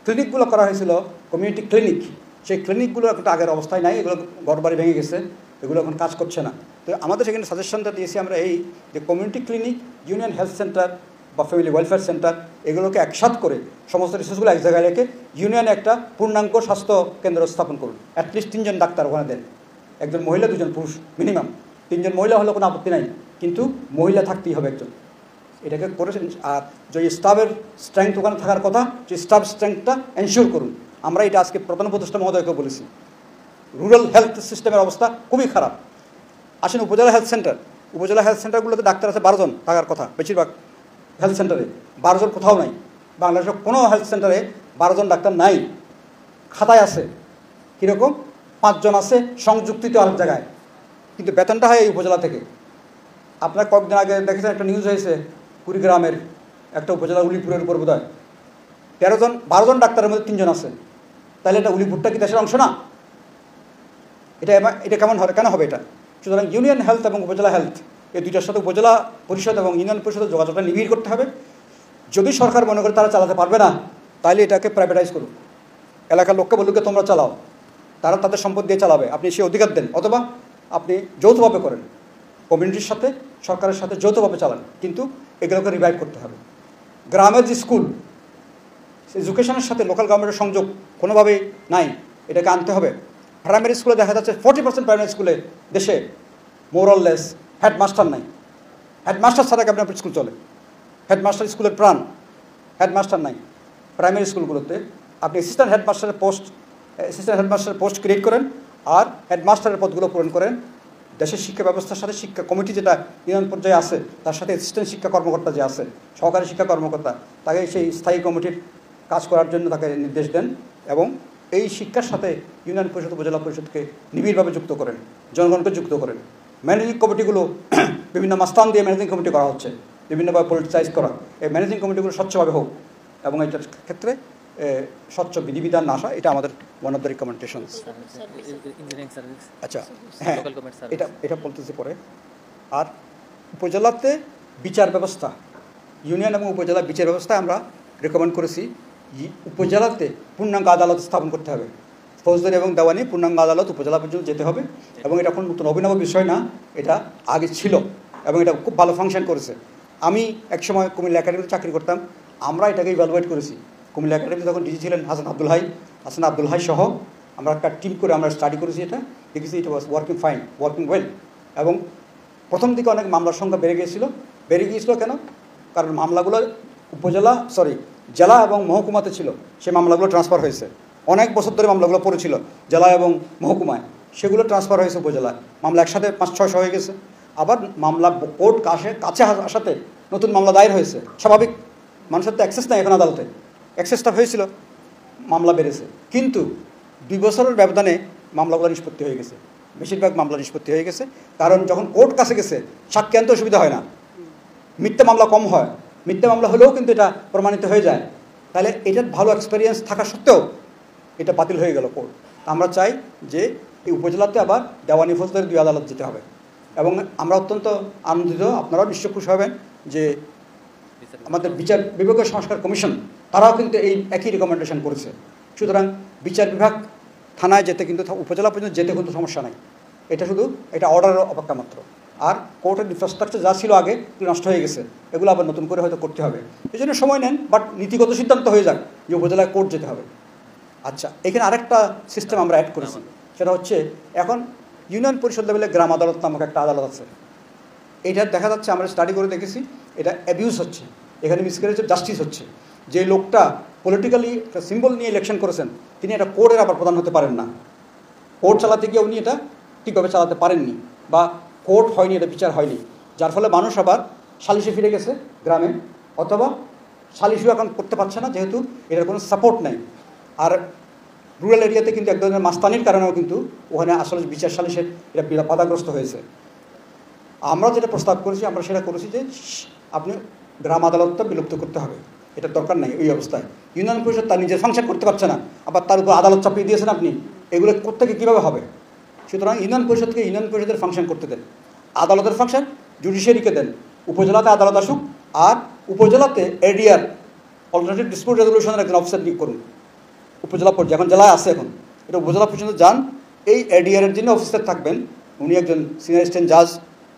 ক্লিনিকগুলো করা হয়েছিল কমিউনিটি ক্লিনিক, সেই ক্লিনিকগুলো একটা আগের অবস্থায় নাই, এগুলো ঘরবাড়ি ভেঙে গেছে, এগুলো এখন কাজ করছে না। তো আমাদের সেখানে সাজেশনটা দিয়েছি আমরা এই যে community clinic, union health centre বা ফ্যামিলি ওয়েলফেয়ার সেন্টার, এগুলোকে একসাথ করে সমস্ত রিসোর্সগুলো এক জায়গায় রেখে ইউনিয়নে একটা পূর্ণাঙ্গ স্বাস্থ্য কেন্দ্র স্থাপন করুন। অ্যাটলিস্ট 3 জন ডাক্তার ওখানে দেন, 1 জন মহিলা 2 জন পুরুষ, মিনিমাম 3 জন মহিলা হলে কোনো আপত্তি নাই, কিন্তু মহিলা থাকতেই হবে একজন। এটাকে করেছেন। আর যে স্টাফের স্ট্রেংথ ওখানে থাকার কথা, যে স্টাফ স্ট্রেংথটা এনশিওর করুন। আমরা এটা আজকে প্রধান উপদেষ্টা মহোদয়কে বলেছি। রুরাল হেলথ সিস্টেমের অবস্থা খুবই খারাপ। আসেন উপজেলা হেলথ সেন্টার, উপজেলা হেলথ সেন্টারগুলোতে ডাক্তার আছে 12 জন থাকার কথা, বেশিরভাগ হেলথ সেন্টারে 12 জন কোথাও নাই। বাংলাদেশের কোনো হেলথ সেন্টারে 12 জন ডাক্তার নাই। খাতায় আছে কীরকম 5 জন আছে সংযুক্তিত আরেক জায়গায়, কিন্তু বেতনটা হয় এই উপজেলা থেকে। আপনার কয়েকদিন আগে দেখেছেন একটা নিউজ হয়েছে, কুড়িগ্রামের একটা উপজেলা, উলিপুরের উপর বোধ হয় 12 জন ডাক্তারের মধ্যে 3 জন আছে। তাহলে এটা উলিপুরটা কি দেশের অংশ না? এটা কেমন হবে, কেন হবে এটা? সুতরাং ইউনিয়ন হেলথ এবং উপজেলা হেলথ, এই দুইটার সাথে উপজেলা পরিষদ এবং ইউনিয়ন পরিষদের যোগাযোগটা নিবিড় করতে হবে। যদি সরকার মনে করে তারা চালাতে পারবে না, তাহলে এটাকে প্রাইভেটাইজ করুন, এলাকার লোককে বলুক তোমরা চালাও, তারা তাদের সম্পদ দিয়ে চালাবে, আপনি সে অধিকার দেন, অথবা আপনি যৌথভাবে করেন, কমিউনিটির সাথে সরকারের সাথে যৌথভাবে চালান, কিন্তু এগুলোকে রিভাইভ করতে হবে। গ্রামের যে স্কুল, এডুকেশনের সাথে লোকাল গভর্নমেন্টের সংযোগ কোনোভাবেই নাই, এটাকে আনতে হবে। প্রাইমারি স্কুলে দেখা যাচ্ছে 40% প্রাইমারি স্কুলে দেশে মোরাললেস, হেডমাস্টার নাই। হেডমাস্টার ছাড়া কেমন স্কুল চলে? হেডমাস্টার স্কুলের প্রাণ, হেডমাস্টার নাই প্রাইমারি স্কুলগুলোতে। আপনি অ্যাসিস্ট্যান্ট হেডমাস্টারের পোস্ট ক্রিয়েট করেন, আর হেডমাস্টারের পদগুলো পূরণ করেন। দেশের শিক্ষা ব্যবস্থার সাথে শিক্ষা কমিটি যেটা ইউনিয়ন পর্যায়ে আছে, তার সাথে অ্যাসিস্ট্যান্ট শিক্ষা কর্মকর্তা যে আছে, সহকারী শিক্ষা কর্মকর্তা, তাকে সেই স্থায়ী কমিটির কাজ করার জন্য তাকে নির্দেশ দেন, এবং এই শিক্ষার সাথে ইউনিয়ন পরিষদ, উপজেলা পরিষদকে নিবিড়ভাবে যুক্ত করেন, জনগণকে যুক্ত করেন। ম্যানেজিং কমিটিগুলো বিভিন্ন মাস্তান দিয়ে ম্যানেজিং কমিটি করা হচ্ছে, বিভিন্নভাবে পলিটিসাইজ করা। এই ম্যানেজিং কমিটিগুলো স্বচ্ছভাবে হোক, এবং এটার ক্ষেত্রে স্বচ্ছ বিধিবিধান আসা, এটা আমাদের ওয়ান অফ দ্য রিকমেন্ডেশনস। আচ্ছা, হ্যাঁ, এটা বলতেছি পরে। আর উপজেলাতে বিচার ব্যবস্থা, ইউনিয়ন এবং উপজেলা বিচার ব্যবস্থা আমরা রেকমেন্ড করেছি উপজেলাতে পূর্ণাঙ্গ আদালত স্থাপন করতে হবে। ফৌজদারি এবং দেওয়ানি পূর্ণাঙ্গ আদালত উপজেলা পর্যন্ত যেতে হবে, এবং এটা কোনো নতুন অভিনব বিষয় না, এটা আগে ছিল এবং এটা খুব ভালো ফাংশন করেছে। আমি একসময় কুমিল্লা একাডেমিতে চাকরি করতাম, আমরা এটাকে ইভ্যালুয়েট করেছি। কুমিল্লা একাডেমিতে তখন ডিজি ছিলেন হাসান আব্দুল হাই সহ আমরা একটা টিম করে আমরা স্টাডি করেছি, এটা দেখেছি it was working fine, working well. এবং প্রথম দিকে অনেক মামলার সংখ্যা বেড়ে গিয়েছিল কেন? কারণ মামলাগুলো জেলা এবং মহকুমাতে ছিল, সে মামলাগুলো ট্রান্সফার হয়েছে। অনেক বছর ধরে মামলাগুলো পড়েছিল জেলা এবং মহকুমায়, সেগুলো ট্রান্সফার হয়েছে উপজেলায়। মামলা একসাথে 500-600 হয়ে গেছে। আবার মামলা কোর্ট কাছে আসাতে নতুন মামলা দায়ের হয়েছে। স্বাভাবিক, মানুষের তো অ্যাক্সেস নাই এখন আদালতে, অ্যাক্সেসটা হয়েছিল, মামলা বেড়েছে। কিন্তু 2 বছরের ব্যবধানে মামলাগুলো নিষ্পত্তি হয়ে গেছে, বেশিরভাগ মামলা নিষ্পত্তি হয়ে গেছে। কারণ যখন কোর্ট কাছে গেছে, সাক্ষী আনতে অসুবিধা হয় না, মিথ্যা মামলা কম হয়, মিথ্যা মামলা হলেও কিন্তু এটা প্রমাণিত হয়ে যায়। তাহলে এটার ভালো এক্সপিরিয়েন্স থাকা সত্ত্বেও এটা বাতিল হয়ে গেল কোর্ট। আমরা চাই যে এই উপজেলাতে আবার দেওয়ানি ফৌজদারি 2 আদালত যেতে হবে। এবং আমরা অত্যন্ত আনন্দিত, আপনারাও নিশ্চয় খুশি হবেন যে আমাদের বিচার বিভাগীয় সংস্কার কমিশন তারাও কিন্তু এই একই রিকমেন্ডেশন করেছে। সুতরাং বিচার বিভাগ থানায় যেতে কিন্তু, উপজেলা পর্যন্ত যেতে কিন্তু সমস্যা নাই, এটা শুধু এটা অর্ডারের অপেক্ষা মাত্র। আর কোর্টের ইনফ্রাস্ট্রাকচার যা ছিল আগে নষ্ট হয়ে গেছে, এগুলো আবার নতুন করে হয়তো করতে হবে। এই জন্য সময় নেন, বাট নীতিগত সিদ্ধান্ত হয়ে যাক যে উপজেলায় কোর্ট যেতে হবে। আচ্ছা, এখানে আরেকটা সিস্টেম আমরা অ্যাড করেছি, সেটা হচ্ছে এখন ইউনিয়ন পরিষদ লেভেলে গ্রাম আদালত নামক একটা আদালত আছে। এটা দেখা যাচ্ছে, আমরা স্টাডি করে দেখেছি, এটা অ্যাবিউজ হচ্ছে, এখানে মিসক্যারেজ অফ জাস্টিস হচ্ছে। যে লোকটা পলিটিক্যালি একটা সিম্বল নিয়ে ইলেকশন করেছেন, তিনি এটা কোর্টের আবার প্রধান হতে পারেন না। কোর্ট চালাতে গিয়ে উনি এটা ঠিকভাবে চালাতে পারেননি, বা কোর্ট হয়নি, এটা বিচার হয়নি, যার ফলে মানুষ আবার সালিশে ফিরে গেছে গ্রামে, অথবা সালিশও এখন করতে পারছে না, যেহেতু এটার কোনো সাপোর্ট নেই। আর রুরাল এরিয়াতে কিন্তু এক ধরনের মাস্তানির কারণেও কিন্তু ওখানে আসলে বিচার সালিশের এটা বাধাগ্রস্ত হয়েছে। আমরা যেটা প্রস্তাব করেছি, আমরা সেটা করেছি যে আপনি গ্রাম আদালতটা বিলুপ্ত করতে হবে, এটা দরকার নেই ওই অবস্থায়। ইউনিয়ন পরিষদ তার নিজের ফাংশন করতে পারছে না, আবার তার উপর আদালত চাপিয়ে দিয়েছেন আপনি, এগুলো প্রত্যেকে কীভাবে হবে? সুতরাং ইউনিয়ন পরিষদকে ইউনিয়ন পরিষদের ফাংশন করতে দেন, আদালতের ফাংশন জুডিশিয়ারিকে দেন, উপজেলাতে আদালত আসুক, আর উপজেলাতে এডিআর অল্টারনেটিভ ডিসপিউট রেজলিউশনের একজন অফিসার নিয়োগ করুন উপজেলা পর্যায়ে, এখন জেলায় আছে, এখন এটা উপজেলা পর্যন্ত যান। এই এডিআরের যিনি অফিসার থাকবেন উনি একজন সিনিয়র অ্যাসিস্ট্যান্ট জাজ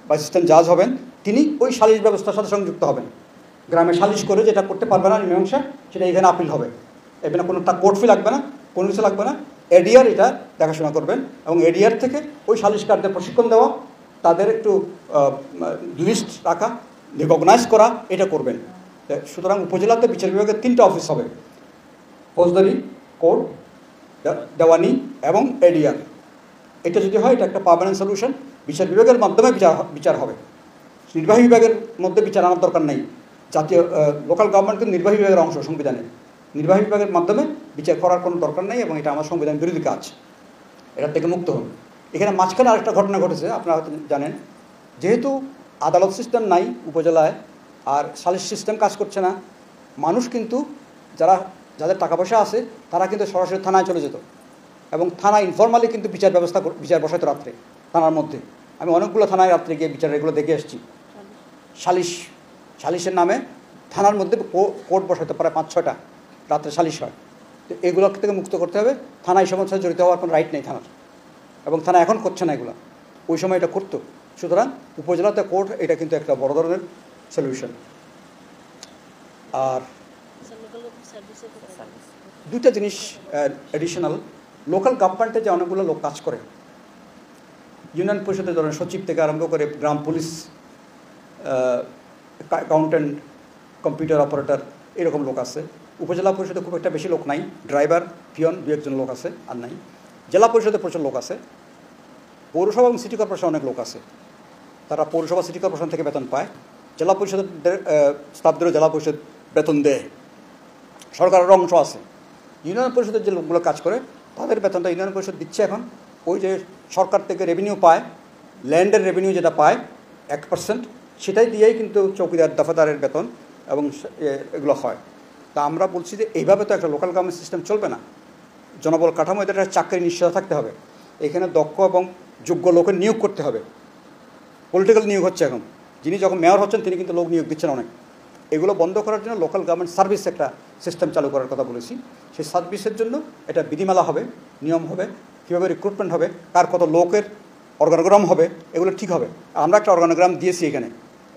বা অ্যাসিস্ট্যান্ট জাজ হবেন, তিনি ওই সালিশ ব্যবস্থার সাথে সংযুক্ত হবেন। গ্রামে সালিশ করে যেটা করতে পারবে না মীমাংসা, সেটা এখানে আপিল হবে, এখানে কোনো কোর্ট ফি লাগবে না, কোনো কিছু লাগবে না। এডিআর এটা দেখাশোনা করবেন এবং এডিআর থেকে ওই সালিশকারদের প্রশিক্ষণ দেওয়া, তাদের একটু লিস্ট রাখা, রিকগনাইজ করা, এটা করবেন। সুতরাং উপজেলাতে বিচার বিভাগের 3টা অফিস হবে, ফৌজদারি, কোর্ট, দেওয়ানি এবং এডিআর। এটা যদি হয় এটা একটা পার্মানেন্ট সলিউশন, বিচার বিভাগের মাধ্যমে বিচার হবে। নির্বাহী বিভাগের মধ্যে বিচার আনার দরকার নেই। জাতীয় লোকাল গভর্নমেন্ট কিন্তু নির্বাহী বিভাগের অংশ সংবিধানে, নির্বাহী বিভাগের মাধ্যমে বিচার করার কোনো দরকার নেই এবং এটা আমার সংবিধান বিরোধী কাজ, এটার থেকে মুক্ত হন। এখানে মাঝখানে আরেকটা ঘটনা ঘটেছে, আপনারা হয়তো জানেন, যেহেতু আদালত সিস্টেম নাই উপজেলায় আর সালিশ সিস্টেম কাজ করছে না, মানুষ কিন্তু যাদের টাকা পয়সা আছে তারা কিন্তু সরাসরি থানায় চলে যেত এবং থানা ইনফর্মালি কিন্তু বিচার বসাইতো রাত্রে থানার মধ্যে। আমি অনেকগুলো থানায় রাত্রে গিয়ে বিচার এগুলো দেখে এসেছি। সালিশের নামে থানার মধ্যে কোর্ট বসাইতে পারে 5-6টা রাত্রে সালিশ হয়। তো এগুলো থেকে মুক্ত করতে হবে, থানা এই সমস্যায় জড়িত হওয়ার কোনো রাইট নেই থানার, এবং থানা এখন করছে না এগুলো, ওই সময় এটা করতো। সুতরাং উপজেলাতে কোর্ট এটা কিন্তু একটা বড় ধরনের সলিউশন। আর 2টা জিনিস অ্যাডিশনাল, লোকাল গভর্নমেন্টে যে অনেকগুলো লোক কাজ করে, ইউনিয়ন পরিষদের ধরেন সচিব থেকে আরম্ভ করে গ্রাম পুলিশ, অ্যাকাউন্টেন্ট, কম্পিউটার অপারেটর, এরকম লোক আছে। উপজেলা পরিষদে খুব একটা বেশি লোক নাই, ড্রাইভার, পিয়ন 2-1 জন লোক আছে, আর নাই। জেলা পরিষদে প্রচুর লোক আছে, পৌরসভা এবং সিটি কর্পোরেশন অনেক লোক আছে, তারা পৌরসভা সিটি কর্পোরেশন থেকে বেতন পায়। জেলা পরিষদের স্টাফদেরও জেলা পরিষদ বেতন দেয়, সরকারের অংশ আছে। ইউনিয়ন পরিষদের যে লোকগুলো কাজ করে তাদের বেতনটা ইউনিয়ন পরিষদ দিচ্ছে এখন। ওই যে সরকার থেকে রেভিনিউ পায়, ল্যান্ডের রেভিনিউ যেটা পায় 1%, সেটাই দিয়েই কিন্তু চৌকিদার, দফাদারের বেতন এবং এগুলো হয়। তা আমরা বলছি যে এইভাবে তো একটা লোকাল গভর্নমেন্ট সিস্টেম চলবে না, জনবল কাঠামো এদের একটা চাকরি নিশ্চিত থাকতে হবে, এখানে দক্ষ এবং যোগ্য লোকের নিয়োগ করতে হবে। পলিটিক্যাল নিয়োগ হচ্ছে এখন, যিনি যখন মেয়র হচ্ছেন তিনি কিন্তু লোক নিয়োগ দিচ্ছেন অনেক। এগুলো বন্ধ করার জন্য লোকাল গভর্নমেন্ট সার্ভিস একটা সিস্টেম চালু করার কথা বলেছি। সেই সার্ভিসের জন্য এটা বিধিমালা হবে, নিয়ম হবে, কীভাবে রিক্রুটমেন্ট হবে, কার কত লোকের অর্গানোগ্রাম হবে, এগুলো ঠিক হবে। আমরা একটা অর্গানোগ্রাম দিয়েছি এখানে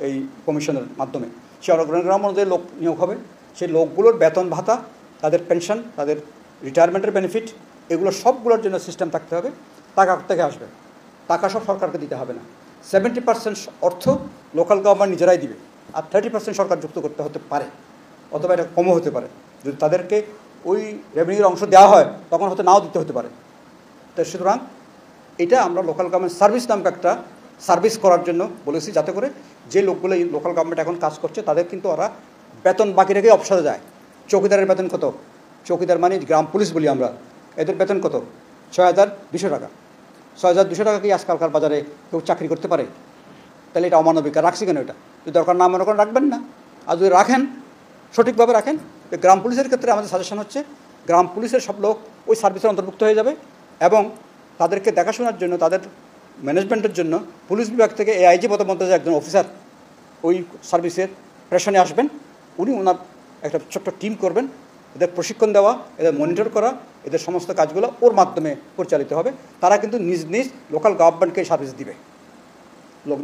এই কমিশনের মাধ্যমে, সেই অর্গানোগ্রাম অনুযায়ী লোক নিয়োগ হবে। সেই লোকগুলোর বেতন ভাতা, তাদের পেনশন, তাদের রিটায়ারমেন্টের বেনিফিট, এগুলো সবগুলোর জন্য সিস্টেম থাকতে হবে। টাকা থেকে আসবে, টাকা সব সরকারকে দিতে হবে না। 70% অর্থ লোকাল গভর্নমেন্ট নিজেরাই দিবে, আর 30% সরকার যুক্ত করতে হতে পারে, অথবা এটা কমও হতে পারে। যদি তাদেরকে ওই রেভিনিউর অংশ দেওয়া হয় তখন হয়তো নাও দিতে হতে পারে। তো সুতরাং এটা আমরা লোকাল গভর্নমেন্ট সার্ভিস নামক একটা সার্ভিস করার জন্য বলেছি, যাতে করে যে লোকগুলো এই লোকাল গভর্নমেন্ট এখন কাজ করছে তাদের কিন্তু ওরা বেতন বাকি রেখে অবসরে যায়। চৌকিদারের বেতন কত? চৌকিদার মানে গ্রাম পুলিশ বলি আমরা, এদের বেতন কত? 6,200 টাকা। 6,200 টাকা কি আজকালকার বাজারে কেউ চাকরি করতে পারে? তাহলে এটা অমানবিক। রাখছি কেন? এটা যদি দরকার না মনে করেন রাখবেন না, আর যদি রাখেন সঠিকভাবে রাখেন। গ্রাম পুলিশের ক্ষেত্রে আমাদের সাজেশন হচ্ছে গ্রাম পুলিশের সব লোক ওই সার্ভিসের অন্তর্ভুক্ত হয়ে যাবে, এবং তাদেরকে দেখাশোনার জন্য, তাদের ম্যানেজমেন্টের জন্য পুলিশ বিভাগ থেকে এআইজি পদমর্যাদার একজন অফিসার ওই সার্ভিসের প্রেশনে আসবেন। উনি ওনার একটা ছোট্ট টিম করবেন, এদের প্রশিক্ষণ দেওয়া, এদের মনিটর করা, এদের সমস্ত কাজগুলো ওর মাধ্যমে পরিচালিত হবে। তারা কিন্তু নিজ নিজ লোকাল গভর্নমেন্টকে সার্ভিস দিবে,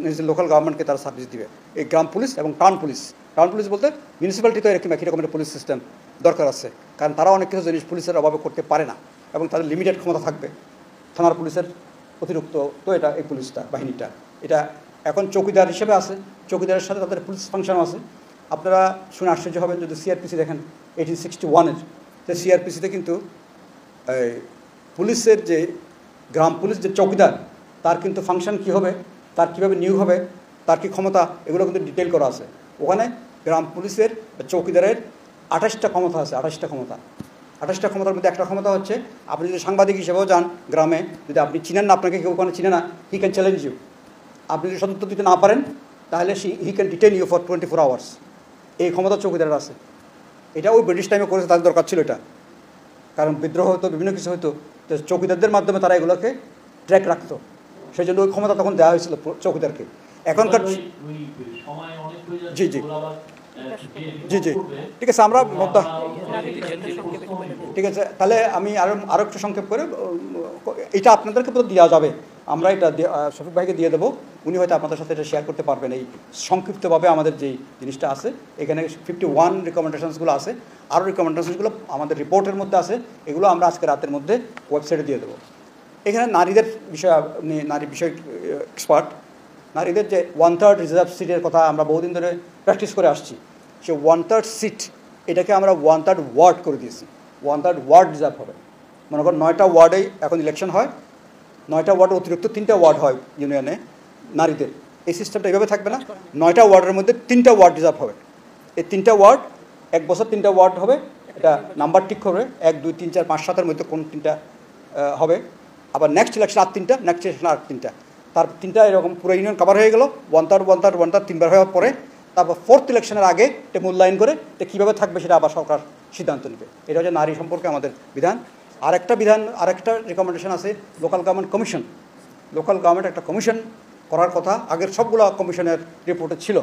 নিজ লোকাল গভর্নমেন্টকে তারা সার্ভিস দিবে। এই গ্রাম পুলিশ এবং টাউন পুলিশ, টাউন পুলিশ বলতে মিউনিসিপ্যালিটিতে এরকম একই রকমের পুলিশ সিস্টেম দরকার আছে, কারণ তারা অনেক কিছু জিনিস পুলিশের অভাবে করতে পারে না এবং তাদের লিমিটেড ক্ষমতা থাকবে। থানার পুলিশের অতিরিক্ত তো এটা এই পুলিশটা, বাহিনীটা এটা এখন চৌকিদার হিসেবে আছে, চৌকিদারের সাথে তাদের পুলিশ ফাংশনও আছে। আপনারা শুনে আশ্চর্য হবেন যদি সিআরপিসি দেখেন 1861-এর, যে সিআরপিসিতে কিন্তু পুলিশের যে গ্রাম পুলিশ যে চৌকিদার, তার কিন্তু ফাংশন কী হবে, তার কীভাবে নিয়োগ হবে, তার কী ক্ষমতা, এগুলো কিন্তু ডিটেল করা আছে। ওখানে গ্রাম পুলিশের চৌকিদারের 28টা ক্ষমতা আছে, 28টা ক্ষমতা। 28টা ক্ষমতার মধ্যে একটা ক্ষমতা হচ্ছে আপনি যদি সাংবাদিক হিসেবেও যান গ্রামে, যদি আপনি চিনেন না, আপনাকে কেউ ওখানে চিনে না, হি ক্যান চ্যালেঞ্জ ইউ। আপনি যদি সদুত্তর দিতে না পারেন তাহলে he can detain you for 24 hours. এই ক্ষমতা চৌকিদারের আছে। এটা ওই ব্রিটিশ টাইমে করেছে, তাদের দরকার ছিল এটা, কারণ বিদ্রোহ হতো, বিভিন্ন কিছু হতো, তো চৌকিদারদের মাধ্যমে তারা এগুলোকে ট্র্যাক রাখতো, সেই জন্য ওই ক্ষমতা তখন দেওয়া হয়েছিল চৌকিদারকে। এখনকার জি জি জি জি ঠিক আছে, আমরা ঠিক আছে, তাহলে আমি আরও একটু সংক্ষেপ করে, এটা আপনাদেরকে তো দেওয়া যাবে, আমরা এটা শফিক ভাইকে দিয়ে দেবো, উনি হয়তো আপনাদের সাথে এটা শেয়ার করতে পারবেন। এই সংক্ষিপ্তভাবে আমাদের যেই জিনিসটা আছে, এখানে 51 রিকমেন্ডেশনসগুলো আছে, আরও রিকমেন্ডেশনসগুলো আমাদের রিপোর্টের মধ্যে আছে, এগুলো আমরা আজকে রাতের মধ্যে ওয়েবসাইটে দিয়ে দেবো। এখানে নারীদের বিষয়, নারী বিষয় এক্সপার্ট, নারীদের যে 1/3 রিজার্ভ সিটের কথা আমরা বহুদিন ধরে প্র্যাকটিস করে আসছি, সে 1/3 সিট এটাকে আমরা 1/3 ওয়ার্ড করে দিয়েছি। 1/3 ওয়ার্ড রিজার্ভ হবে। মনে করেন 9টা ওয়ার্ডেই এখন ইলেকশন হয়, 9টা ওয়ার্ড অতিরিক্ত 3টা ওয়ার্ড হয় ইউনিয়নে নারীদের। এই সিস্টেমটা এইভাবে থাকবে না, 9টা ওয়ার্ডের মধ্যে 3টা ওয়ার্ড রিজার্ভ হবে। এই 3টা ওয়ার্ড 1 বছর 3টা ওয়ার্ড হবে, এটা নাম্বার ঠিক হবে 1 2 3 4 5 7-এর মধ্যে কোন 3টা হবে। আবার নেক্সট ইলেকশন আর 3টা, নেক্সট ইলেকশন আর 3টা, তার 3টা এরকম পুরো ইউনিয়ন কভার হয়ে গেল। 1/3 3বার হওয়ার পরে তারপর 4th ইলেকশনের আগে এটা মূল্যায়ন করে এটা কীভাবে থাকবে সেটা আবার সরকার সিদ্ধান্ত নেবে। এটা হচ্ছে নারী সম্পর্কে আমাদের বিধান। আরেকটা রিকমেন্ডেশন আছে local government commission. Local government একটা কমিশন করার কথা, আগের সবগুলো কমিশনের রিপোর্টে ছিল।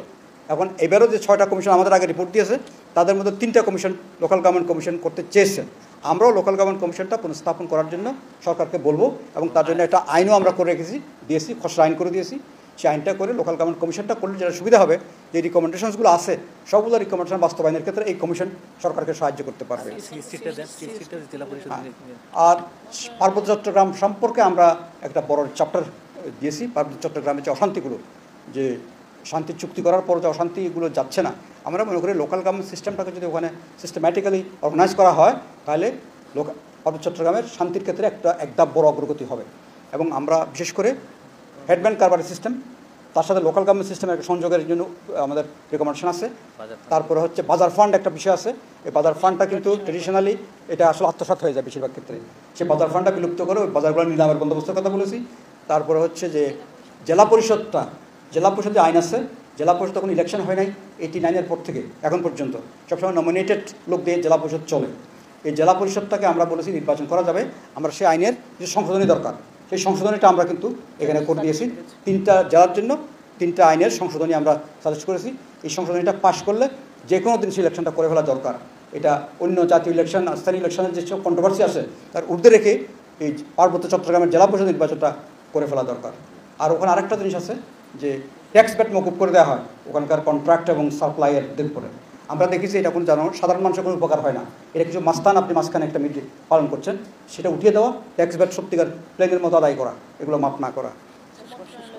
এখন এবারও যে 6টা কমিশন আমাদের আগে রিপোর্ট দিয়েছে, তাদের মধ্যে 3টা কমিশন লোকাল গভর্নমেন্ট কমিশন করতে চেয়েছেন। আমরাও লোকাল গভর্নমেন্ট কমিশনটা পুনঃস্থাপন করার জন্য সরকারকে বলবো, এবং তার জন্য একটা আইনও আমরা করে দিয়েছি, খসড়া আইন করে দিয়েছি। সেই আইনটা করে লোকাল গভর্নমেন্ট কমিশনটা করলে যেটা সুবিধা হবে, যে রিকমেন্ডেশনসগুলো আছে সবগুলো রিকমেন্ডেশন বাস্তবায়নের ক্ষেত্রে এই কমিশন সরকারকে সাহায্য করতে পারবে। আর পার্বত্য চট্টগ্রাম সম্পর্কে আমরা একটা বড় চ্যাপ্টার দিয়েছি। পার্বত্য চট্টগ্রামের যে অশান্তিগুলো, যে শান্তি চুক্তি করার পর যে অশান্তিগুলো যাচ্ছে না, আমরা মনে করি লোকাল গভর্নমেন্ট সিস্টেমটাকে যদি ওখানে সিস্টেম্যাটিক্যালি অর্গানাইজ করা হয়, তাহলে পার্বত্য চট্টগ্রামের শান্তির ক্ষেত্রে একটা বড় অগ্রগতি হবে। এবং আমরা বিশেষ করে হেডম্যান কারবারি সিস্টেম, তার সাথে লোকাল গভর্নমেন্ট সিস্টেমের একটা সংযোগের জন্য আমাদের রেকমেন্ডেশন আছে। তারপরে হচ্ছে বাজার ফান্ড একটা বিষয় আছে। এই বাজার ফান্ডটা কিন্তু ট্রেডিশনালি এটা আসলে আত্মসাৎ হয়ে যায় বেশিরভাগ ক্ষেত্রে। সে বাজার ফান্ডটা বিলুপ্ত করে ওই বাজারগুলো নিলামের বন্দোবস্তের কথা বলেছি। তারপরে হচ্ছে যে জেলা পরিষদ যে আইন আছে, জেলা পরিষদ তখন ইলেকশন হয় নাই 89-এর পর থেকে এখন পর্যন্ত সবসময় নমিনেটেড লোক দিয়ে জেলা পরিষদ চলে। এই জেলা পরিষদটাকে আমরা বলেছি নির্বাচন করা যাবে, আমরা সেই আইনের কিছু সংশোধনী দরকার, সেই সংশোধনীটা আমরা কিন্তু এখানে করে দিয়েছি। 3টা জেলার জন্য 3টা আইনের সংশোধনী আমরা সাজেস্ট করেছি। এই সংশোধনীটা পাশ করলে যে কোনো দিন ইলেকশনটা করে ফেলা দরকার। এটা অন্য জাতীয় ইলেকশন, স্থানীয় ইলেকশনের যেসব কন্ট্রোভার্সি আছে তার ঊর্ধ্বে রেখে এই পার্বত্য চট্টগ্রামের জেলা পরিষদ নির্বাচনটা করে ফেলা দরকার। আর ওখানে আরেকটা জিনিস আছে যে ট্যাক্স ব্যাট মকুব করে দেওয়া হয় ওখানকার কন্ট্রাক্ট এবং সাপ্লাইয়েরদের পরে। আমরা দেখেছি এটা কোনো সাধারণ মানুষের কোনো উপকার হয় না। এটা কিছু মাস্তান আপনি মাঝখানে একটা মিডিয়ে পালন করছেন, সেটা উঠিয়ে দেওয়া, ট্যাক্স ব্যাট সত্যিকার প্লেনের মতো আদায় করা, এগুলো মাপ না করা।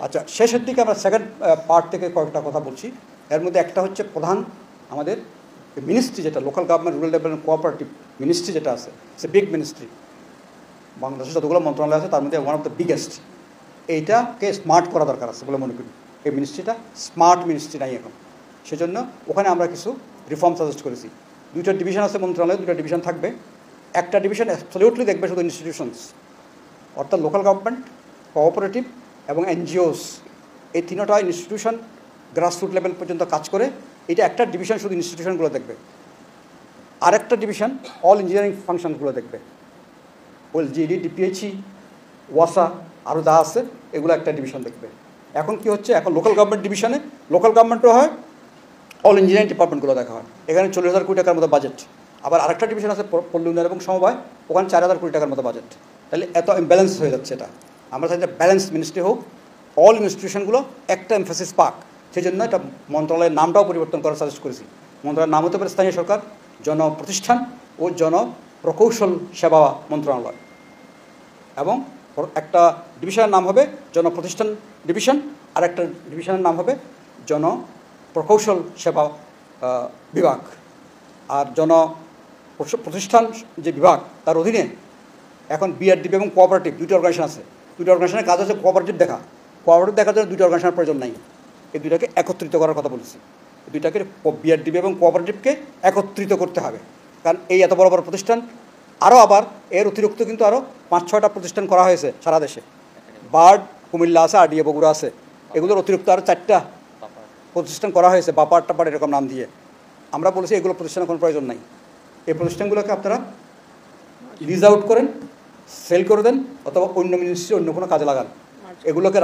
আচ্ছা, শেষের দিকে আমরা সেকেন্ড পার্ট থেকে কয়েকটা কথা বলছি। এর মধ্যে একটা হচ্ছে প্রধান আমাদের মিনিস্ট্রি, যেটা local government rural development cooperative ministry যেটা আছে, সে বিগ মিনিস্ট্রি। বাংলাদেশের যতগুলো মন্ত্রণালয় আছে তার মধ্যে ওয়ান অফ দ্য বিগেস্ট। এইটাকে স্মার্ট করা দরকার আছে বলে মনে করি। এই মিনিস্ট্রিটা স্মার্ট মিনিস্ট্রি নাই এখন, সেজন্য ওখানে আমরা কিছু রিফর্ম সাজেস্ট করেছি। 2টা ডিভিশন আছে মন্ত্রণালয়ে, 2টা ডিভিশন থাকবে। একটা ডিভিশন অ্যাবসলিউটলি দেখবে শুধু ইনস্টিটিউশনস, অর্থাৎ লোকাল গভর্নমেন্ট, কোঅপারেটিভ এবং এনজিওস, এই 3টা ইনস্টিটিউশন গ্রাসরুট লেভেল পর্যন্ত কাজ করে। এটা একটা ডিভিশন শুধু ইনস্টিটিউশনগুলো দেখবে। আরেকটা ডিভিশন অল ইঞ্জিনিয়ারিং ফাংশনগুলো দেখবে, জিডি, ডিপিএইচই, ওয়াসা, আরও যা আছে এগুলো একটা ডিভিশন দেখবে। এখন কি হচ্ছে, এখন লোকাল গভর্নমেন্ট ডিভিশনে লোকাল গভর্নমেন্টও হয়, অল ইঞ্জিনিয়ারিং ডিপার্টমেন্টগুলো দেখা হয়। এখানে 40,000 কোটি টাকার মতো বাজেট। আবার আরেকটা ডিভিশন আছে পল্লী উন্নয়ন এবং সমবায়, ওখানে 4,000 কোটি টাকার মতো বাজেট। তাহলে এত ইমব্যালেন্স হয়ে যাচ্ছে। এটা আমরা চাই যে ব্যালেন্স মিনিস্ট্রি হোক, অল ইনস্টিটিউশনগুলো একটা এমফাসিস পাক। সেই জন্য এটা মন্ত্রণালয়ের নামটাও পরিবর্তন করার সাজেস্ট করেছি। মন্ত্রণালয়ের নাম হতে পারে স্থানীয় সরকার, জনপ্রতিষ্ঠান ও জনপ্রকৌশল সেবা মন্ত্রণালয়, এবং একটা ডিভিশনের নাম হবে জনপ্রতিষ্ঠান ডিভিশন, আর একটা ডিভিশনের নাম হবে জনপ্রকৌশল সেবা বিভাগ। আর প্রতিষ্ঠান যে বিভাগ তার অধীনে এখন বিআরডিপি এবং কোঅপারেটিভ 2টা অর্গানাইজেশন আছে। 2টা অর্গানাইজেশনের কাজ হচ্ছে কোঅপারেটিভ দেখা। কোঅপারেটিভ দেখার জন্য 2টা অর্গানাইজেশনের প্রয়োজন নাই, এই 2টাকে একত্রিত করার কথা বলেছি। এই 2টাকে বিআরডিপি এবং কোঅপারেটিভকে একত্রিত করতে হবে, কারণ এই এত বড় বড় প্রতিষ্ঠান আরও আবার এর অতিরিক্ত কিন্তু আরও 5-6টা প্রতিষ্ঠান করা হয়েছে সারা দেশে। বার্ড কুমিল্লা আছে, আরডিএ বগুড়া আছে, এগুলোর অতিরিক্ত আরও 4টা প্রতিষ্ঠান করা হয়েছে, বাপার টাপার এরকম নাম দিয়ে। আমরা বলেছি এগুলো প্রতিষ্ঠানের কোনো প্রয়োজন নাই, এই প্রতিষ্ঠানগুলোকে আপনারা লিজ আউট করেন, সেল করে দেন, অথবা অন্য মিনিস্ট্রি অন্য কোনো কাজে লাগান। এগুলোকে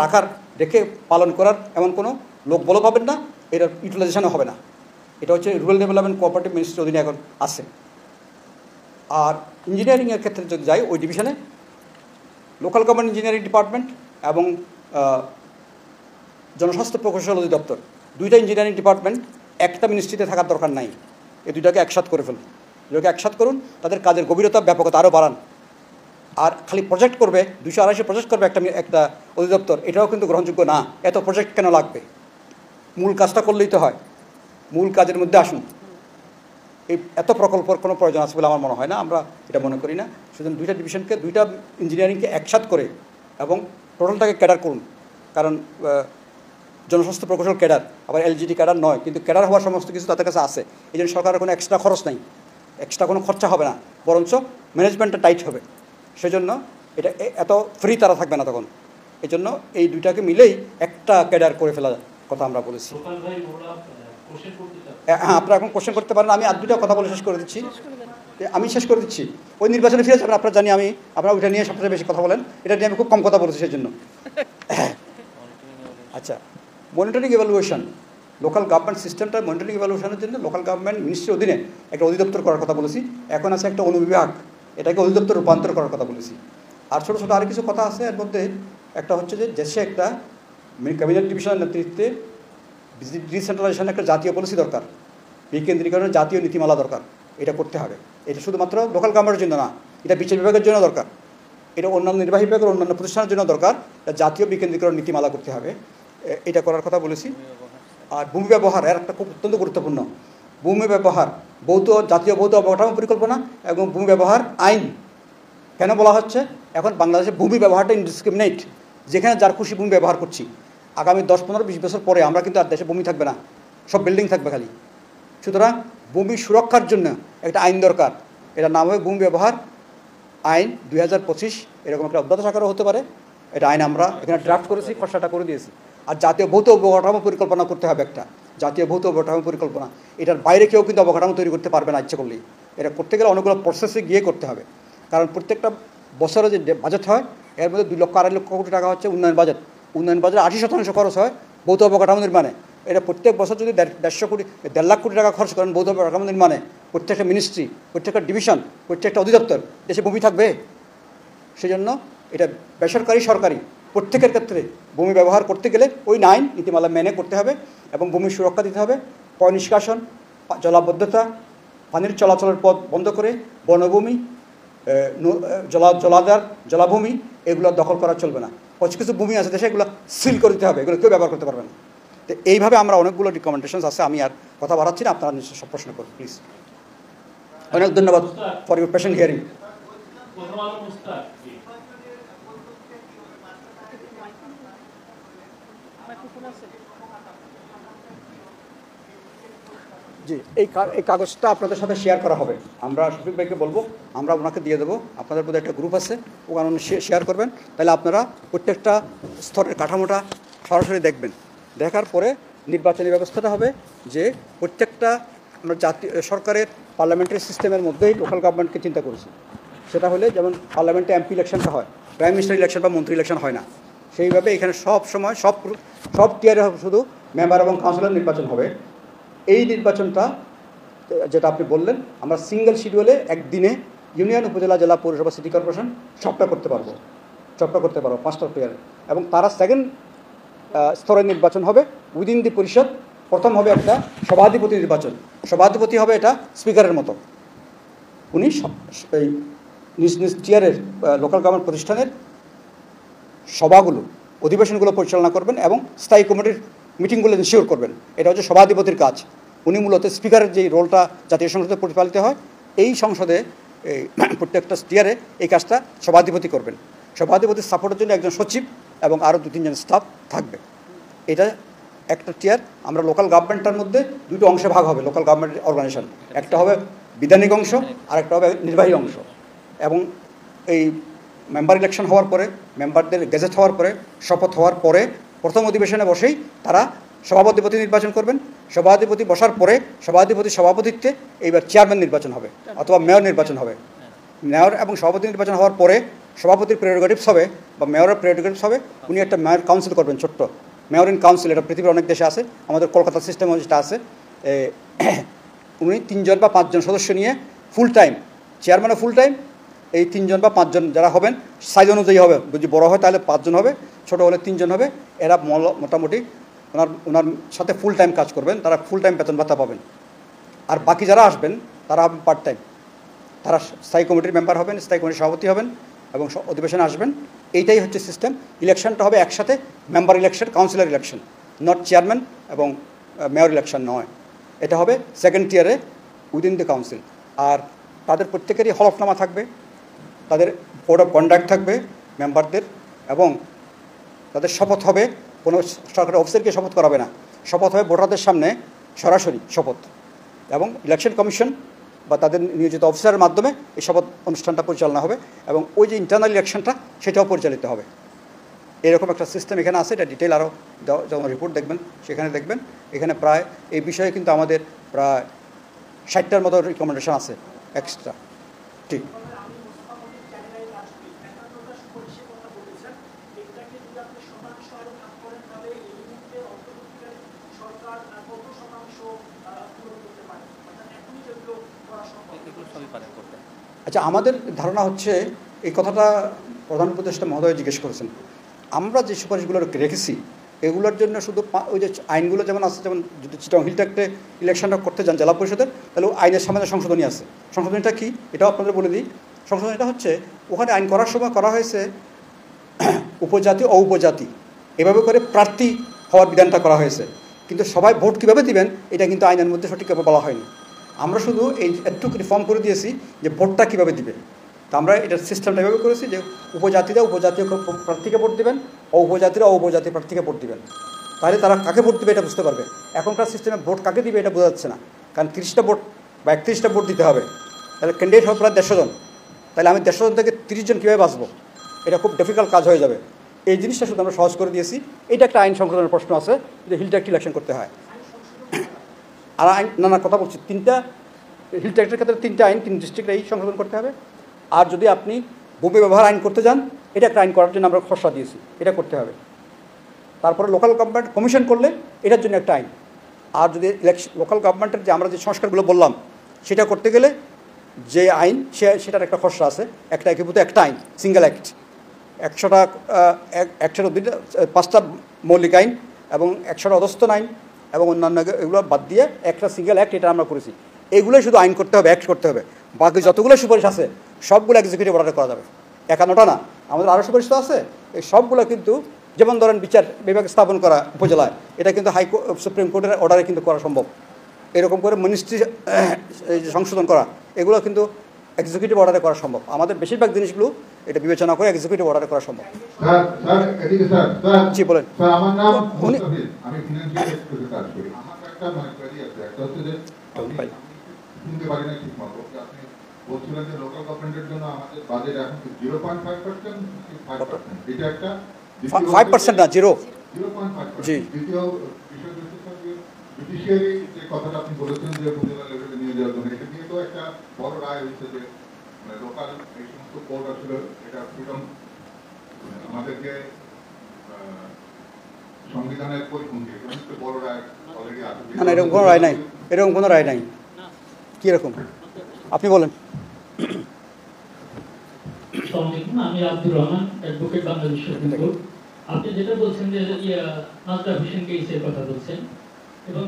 রেখে পালন করার এমন কোনো লোক বলো পাবেন না, এটার ইউটিলাইজেশনও হবে না। এটা হচ্ছে রুরাল ডেভেলপমেন্ট কোঅপারেটিভ মিনিস্ট্রির অধীনে এখন আছে। আর ইঞ্জিনিয়ারিংয়ের ক্ষেত্রে যদি যাই, ওই ডিভিশনে লোকাল গভর্নমেন্ট ইঞ্জিনিয়ারিং ডিপার্টমেন্ট এবং জনস্বাস্থ্য প্রকৌশল অধিদপ্তর, 2টা ইঞ্জিনিয়ারিং ডিপার্টমেন্ট একটা মিনিস্ট্রিতে থাকার দরকার নাই। এই 2টাকে একসাথ করে ফেলুন, এগুলোকে একসাথ করুন, তাদের কাজের গভীরতা ব্যাপকতা আরও বাড়ান। আর খালি প্রজেক্ট করবে, 200-250 প্রজেক্ট করবে একটা অধিদপ্তর, এটাও কিন্তু গ্রহণযোগ্য না। এত প্রজেক্ট কেন লাগবে? মূল কাজটা করলেই তো হয়, মূল কাজের মধ্যে আসুন। এই এত প্রকল্পের কোনো প্রয়োজন আছে বলে আমার মনে হয় না, আমরা এটা মনে করি না। সুতরাং 2টা ডিভিশনকে, 2টা ইঞ্জিনিয়ারিংকে একসাথ করে এবং টোটালটাকে ক্যাডার করুন। কারণ জনস্বাস্থ্য প্রকৌশল ক্যাডার, আবার এলজিডি ক্যাডার নয়, কিন্তু ক্যাডার হওয়ার সমস্ত কিছু তাদের কাছে আছে। এই জন্য সরকারের কোনো এক্সট্রা খরচ নেই, এক্সট্রা কোনো খরচা হবে না, বরঞ্চ ম্যানেজমেন্টটা টাইট হবে। সেজন্য এটা এত ফ্রি তারা থাকবে না তখন। এই জন্য এই 2টাকে মিলেই একটা ক্যাডার করে ফেলার কথা আমরা বলেছি। হ্যাঁ, আপনারা এখন কোশ্চেন করতে পারেন, আমি আর 2টা কথা বলে শেষ করে দিচ্ছি। ওই নির্বাচনে ফিরে যাবেন, আপনারা জানি আপনারা ওইটা নিয়ে সবচেয়ে বেশি কথা বলেন, এটা নিয়ে আমি খুব কম কথা বলেছি সেই জন্য। আচ্ছা, মনিটরিং ইভ্যালুয়েশন, লোকাল গভর্নমেন্ট সিস্টেমটা মনিটরিং ইভ্যালুয়েশনের জন্য লোকাল গভর্নমেন্ট মিনিস্ট্রির অধীনে একটা অধিদপ্তর করার কথা বলেছি। এখন আছে একটা অনুবিভাগ, এটাকে অধিদপ্তর রূপান্তর করার কথা বলেছি। আর ছোটো ছোটো আরও কিছু কথা আছে। এর মধ্যে একটা হচ্ছে যে দেশে একটা ক্যাবিনেট ডিভিশনের নেতৃত্বে ডিসেন্ট্রালাইজেশনের একটা জাতীয় পলিসি দরকার, বিকেন্দ্রীকরণের জাতীয় নীতিমালা দরকার। এটা করতে হবে। এটা শুধুমাত্র লোকাল গভর্নমেন্টের জন্য না, এটা বিচার বিভাগের জন্য দরকার, এটা অন্যান্য নির্বাহী বিভাগের অন্যান্য প্রতিষ্ঠানের জন্য দরকার। জাতীয় বিকেন্দ্রীকরণ নীতিমালা করতে হবে, এটা করার কথা বলেছি। আর ভূমি ব্যবহার, এর একটা খুব অত্যন্ত গুরুত্বপূর্ণ। ভূমি ব্যবহার, জাতীয় ভৌত অবকাঠামো পরিকল্পনা এবং ভূমি ব্যবহার আইন কেন বলা হচ্ছে? এখন বাংলাদেশে ভূমি ব্যবহারটা ইনডিসক্রিমিনেট, যেখানে যার খুশি ভূমি ব্যবহার করছি। আগামী 10-15-20 বছর পরে আমরা কিন্তু আর দেশে ভূমি থাকবে না, সব বিল্ডিং থাকবে খালি। সুতরাং ভূমি সুরক্ষার জন্য একটা আইন দরকার, এটার নাম হবে ভূমি ব্যবহার আইন 2025, এরকম একটা অধ্যাদেশ আকারও হতে পারে। এটা আইন আমরা এখানে ড্রাফট করেছি, খসড়াটা করে দিয়েছি। আর জাতীয় ভৌত অবকাঠামো পরিকল্পনা করতে হবে, একটা জাতীয় ভৌত অবকাঠামো পরিকল্পনা। এটার বাইরে কেউ কিন্তু অবকাঠামো তৈরি করতে পারবে না ইচ্ছে করলেই। এটা করতে গেলে অনেকগুলো প্রসেসে গিয়ে করতে হবে। কারণ প্রত্যেকটা বছরে যে বাজেট হয়, এর মধ্যে 2 লক্ষ 2.5 লক্ষ কোটি টাকা হচ্ছে উন্নয়ন বাজেট। উন্নয়ন বাজেট 80% খরচ হয় ভৌত অবকাঠামো নির্মাণে। এটা প্রত্যেক বছর যদি 1.5 লাখ কোটি টাকা খরচ করেন ভৌত অবকাঠামো নির্মাণে, প্রত্যেকটা মিনিস্ট্রি, প্রত্যেকটা ডিভিশন, প্রত্যেকটা অধিদপ্তর, দেশে ভূমি থাকবে? সেজন্য এটা বেসরকারি সরকারি প্রত্যেকের ক্ষেত্রে ভূমি ব্যবহার করতে গেলে ওই আইন নীতিমালা মেনে করতে হবে এবং ভূমির সুরক্ষা দিতে হবে। পয় নিষ্কাশন, জলাবদ্ধতা, পানির চলাচলের পথ বন্ধ করে বনভূমি, জলাভূমি এগুলো দখল করা চলবে না। কিছু ভূমি আছে দেশে, এগুলো সিল করে দিতে হবে, এগুলো কেউ ব্যবহার করতে পারবে না। তো এইভাবে আমরা অনেকগুলো রিকমেন্ডেশনস আছে, আমি আর কথা বাড়াচ্ছি না, আপনারা নিশ্চয় সব প্রশ্ন করুন প্লিজ। অনেক ধন্যবাদ ফর ইউর পেশেন্ট হিয়ারিং। জি, এই কাগজটা আপনাদের সাথে শেয়ার করা হবে। আমরা শফিক ভাইকে বলবো, আমরা ওনাকে দিয়ে দেবো। আপনাদের মধ্যে একটা গ্রুপ আছে, ওখানে শেয়ার করবেন। তাহলে আপনারা প্রত্যেকটা স্তরের কাঠামোটা সরাসরি দেখবেন। দেখার পরে নির্বাচনী ব্যবস্থাটা হবে যে প্রত্যেকটা আমরা সরকারের পার্লামেন্টারি সিস্টেমের মধ্যেই লোকাল গভর্নমেন্টকে চিন্তা করেছি। সেটা হলে যেমন পার্লামেন্টে এমপি ইলেকশনটা হয়, প্রাইম মিনিস্টার ইলেকশন বা মন্ত্রী ইলেকশন হয় না। সেইভাবে এখানে সব সময় সব টিয়ারে শুধু মেম্বার এবং কাউন্সিলর নির্বাচন হবে। এই নির্বাচনটা যেটা আপনি বললেন, আমরা সিঙ্গেল শিডিউলে একদিনে ইউনিয়ন, উপজেলা, জেলা, পৌরসভা, সিটি কর্পোরেশন সবটা করতে পারবো 5টা প্লেয়ারে। এবং তারা সেকেন্ড স্তরের নির্বাচন হবে উইদিন দি পরিষদ। প্রথম হবে একটা সভাধিপতি নির্বাচন। সভাধিপতি হবে এটা স্পিকারের মতো, উনি এই নিজ নিজ টিয়ারের লোকাল গভর্নমেন্ট প্রতিষ্ঠানের সভাগুলো, অধিবেশনগুলো পরিচালনা করবেন এবং স্থায়ী কমিটির মিটিংগুলো ইনশিওর করবেন। এটা হচ্ছে সভাধিপতির কাজ। উনি মূলত স্পিকারের যে রোলটা জাতীয় সংসদে পরিচালিত হয়, এই সংসদে এই প্রত্যেকটা টিয়ারে এই কাজটা সভাধিপতি করবেন। সভাধিপতির সাপোর্টের জন্য একজন সচিব এবং আরও 2-3 জন স্টাফ থাকবে। এটা একটা টিয়ার। আমরা লোকাল গভর্নমেন্টের মধ্যে 2টো অংশে ভাগ হবে লোকাল গভর্নমেন্ট অর্গানাইজেশন। একটা হবে বিধানিক অংশ আর একটা হবে নির্বাহী অংশ। এবং এই মেম্বার ইলেকশন হওয়ার পরে, মেম্বারদের গেজেট হওয়ার পরে, শপথ হওয়ার পরে প্রথম অধিবেশনে বসেই তারা সভাধিপতি নির্বাচন করবেন। সভাধিপতি বসার পরে সভাধিপতি সভাপতিত্বে এইবার চেয়ারম্যান নির্বাচন হবে অথবা মেয়র নির্বাচন হবে। মেয়র এবং সভাপতি নির্বাচন হওয়ার পরে সভাপতির প্রেরোগেটিভস হবে বা মেয়রের প্রেরোগেটিভস হবে, উনি একটা মেয়র কাউন্সিল করবেন, ছোট্ট মেয়র ইন কাউন্সিল। এটা পৃথিবীর অনেক দেশে আছে, আমাদের কলকাতা সিস্টেমে যেটা আছে, উনি 3 জন বা 5 জন সদস্য নিয়ে ফুল টাইম, চেয়ারম্যানও ফুল টাইম, এই 3 জন বা 5 জন যারা হবেন সাইজ অনুযায়ী হবে, যদি বড় হয় তাহলে 5 জন হবে, ছোটো হলে 3 জন হবে। এরা মোটামুটি ওনার সাথে ফুল টাইম কাজ করবেন, তারা ফুল টাইম বেতন ভাতা পাবেন। আর বাকি যারা আসবেন তারা হবেন পার্ট টাইম, তারা স্থায়ী কমিটির মেম্বার হবেন, স্থায়ী কমিটির সভাপতি হবেন এবং অধিবেশনে আসবেন। এইটাই হচ্ছে সিস্টেম। ইলেকশনটা হবে একসাথে, member election, councillor election, not chairman এবং মেয়র ইলেকশন নয়। এটা হবে সেকেন্ড টিয়ারে উইদিন দ্য কাউন্সিল। আর তাদের প্রত্যেকেরই হলফনামা থাকবে, তাদের কোড অফ কন্ডাক্ট থাকবে মেম্বারদের, এবং তাদের শপথ হবে, কোনো সরকারি অফিসারকে শপথ করাবে না, শপথ হবে ভোটারদের সামনে সরাসরি শপথ, এবং ইলেকশন কমিশন বা তাদের নিয়োজিত অফিসারের মাধ্যমে এই শপথ অনুষ্ঠানটা পরিচালনা হবে, এবং ওই যে ইন্টারনাল ইলেকশনটা সেটাও পরিচালিত হবে। এরকম একটা সিস্টেম এখানে আছে। এটা ডিটেল আরও যখন রিপোর্ট দেখবেন সেখানে দেখবেন। এখানে প্রায় এই বিষয়ে কিন্তু আমাদের প্রায় 60টার মতো রিকমেন্ডেশন আছে এক্সট্রা। ঠিক আচ্ছা, আমাদের ধারণা হচ্ছে, এই কথাটা প্রধান উপদেষ্টা মহোদয় জিজ্ঞেস করেছেন, আমরা যে সুপারিশগুলো রেখেছি এগুলোর জন্য শুধু ওই যে আইনগুলো যেমন আছে, যেমন যদি চিটাগং হিল ট্র্যাক্টে ইলেকশনটা করতে যান জেলা পরিষদের, তাহলে আইনের সামনে সংশোধনী আছে। সংশোধনীটা কী এটাও আপনাদের বলে দিই। সংশোধনীটা হচ্ছে, ওখানে আইন করার সময় করা হয়েছে উপজাতি ও উপজাতি এভাবে করে প্রার্থী হওয়ার বিধানটা করা হয়েছে, কিন্তু সবাই ভোট কীভাবে দিবেন এটা কিন্তু আইনের মধ্যে সঠিকভাবে বলা হয়নি। আমরা শুধু এই একটু রিফর্ম করে দিয়েছি যে ভোটটা কীভাবে দিবে। তা আমরা এটার সিস্টেমটা এভাবে করেছি যে উপজাতিরা উপজাতীয় প্রার্থীকে ভোট দেবেন, উপজাতিরা উপজাতি প্রার্থীকে ভোট দেবেন। তাহলে তারা কাকে ভোট দেবে এটা বুঝতে পারবে। এখনকার সিস্টেমে ভোট কাকে দিবে এটা বোঝা যাচ্ছে না, কারণ 30টা ভোট বা 31টা ভোট দিতে হবে। তাহলে ক্যান্ডিডেট হবে প্রায় 150 জন, তাহলে আমি 150 জন থেকে 30 জন কীভাবে বাঁচবো, এটা খুব ডিফিকাল্ট কাজ হয়ে যাবে। এই জিনিসটা শুধু আমরা সহজ করে দিয়েছি। এটা একটা আইন সংশোধনের প্রশ্ন আছে যে হিল ট্র্যাক্ট ইলেকশন করতে হয়। আর আইন নানা কথা বলছি, 3টা হিল ট্র্যাক্টের ক্ষেত্রে 3টা আইন 3 ডিস্ট্রিক্টে এই সংশোধন করতে হবে। আর যদি আপনি ভূমি ব্যবহার আইন করতে যান, এটা একটা আইন করার জন্য আমরা খসড়া দিয়েছি, এটা করতে হবে। তারপরে লোকাল গভর্নমেন্ট কমিশন করলে এটার জন্য একটা আইন। আর যদি লোকাল গভর্নমেন্টের যে আমরা যে সংস্কারগুলো বললাম সেটা করতে গেলে যে আইন সেটার একটা খসড়া আছে, একটা একীভূত একটা আইন, সিঙ্গেল অ্যাক্ট, 100টা 5টা মৌলিক আইন এবং 100টা অধস্তন আইন এবং অন্যান্য এগুলো বাদ দিয়ে একটা সিঙ্গেল অ্যাক্ট, এটা আমরা করেছি। এইগুলোই শুধু আইন করতে হবে, অ্যাক্ট করতে হবে। বাকি যতগুলো সুপারিশ আছে সবগুলো এক্সিকিউটিভ অর্ডারে করা যাবে। 51টা না, আমাদের আরও সুপারিশ তো আছে। এই সবগুলো কিন্তু, যেমন ধরেন বিচার বিভাগ স্থাপন করা উপজেলায়, এটা কিন্তু সুপ্রিম কোর্টের অর্ডারে কিন্তু করা সম্ভব। এরকম করে মিনিস্ট্রি সংশোধন করা, এগুলো কিন্তু এক্সিকিউটিভ অর্ডারে করা সম্ভব। আমাদের বেশিরভাগ জিনিসগুলো এটা বিবেচনা করে এক্সিকিউটিভ অর্ডারে করা সম্ভব। জি বলেন। আমার নাম মুস্তাফিজ, আমি ফিনান্সিয়াল এক্সপোর্টে কাজ করি। আমার একটা কোয়েরি আছে, একটা হচ্ছে যে শুনতে পারি না ঠিক মতো, আপনি বলছিলেন যে লোকাল গভর্নমেন্টের জন্য আমাদের বাজেট এখন 0.5%, 5%, এটা একটা 5% না, 0.5%। জি, দ্বিতীয় বিষয় হচ্ছে জুডিশিয়ারি যে কথাটা আপনি বলেছেন যে উপজেলা লেভেলে নিয়ে যাওয়ার জন্য, এটা নিয়ে তো একটা বড় রায় হয়েছে যে লোকাল এই সমস্ত কোর্ট আসলে এটা ফ্রিডম আমাদেরকে সংবিধানের পরিপন্থী, এটা বড় রায় অলরেডি আছে। না, এরকম কোনো রায় নাই, এরকম কোনো রায় নাই। কি রকম আপনি বলেন। আমি Abdur Rahman, advocate, Bangladesh supreme court. আপনি যেটা বলছেন যে নাজরা হোসেন কেসের কথা বলছেন, এবং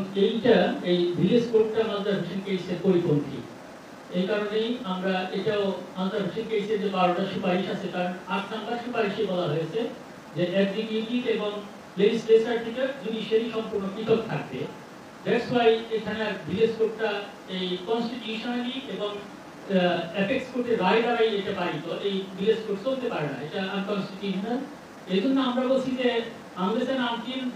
এই ভিলেজ কোর্টটা নাজরা হোসেন কেসের পরিপন্থী। এই কারণেই আমরা এটাও নাজরা হোসেন কেসের যে 12টা সুপারিশ আছে তার 8 নম্বর সুপারিশে বলা হয়েছে যে এক্সিকিউটিভ এবং লেজিসলেচার থেকে জুডিশিয়ারি সম্পূর্ণ পৃথক থাকবে। দ্যাটস ওয়াই এখানে ভিলেজ কোর্টটা এই কনস্টিটিউশনালি এবং অ্যাপেক্স কোর্টের রায় দ্বারাই এটা পারিত, এই ভিলেজ কোর্ট চলতে পারে না, এটা আনকনস্টিটিউশনাল। এই জন্য আমরা বলছি যে আমাদের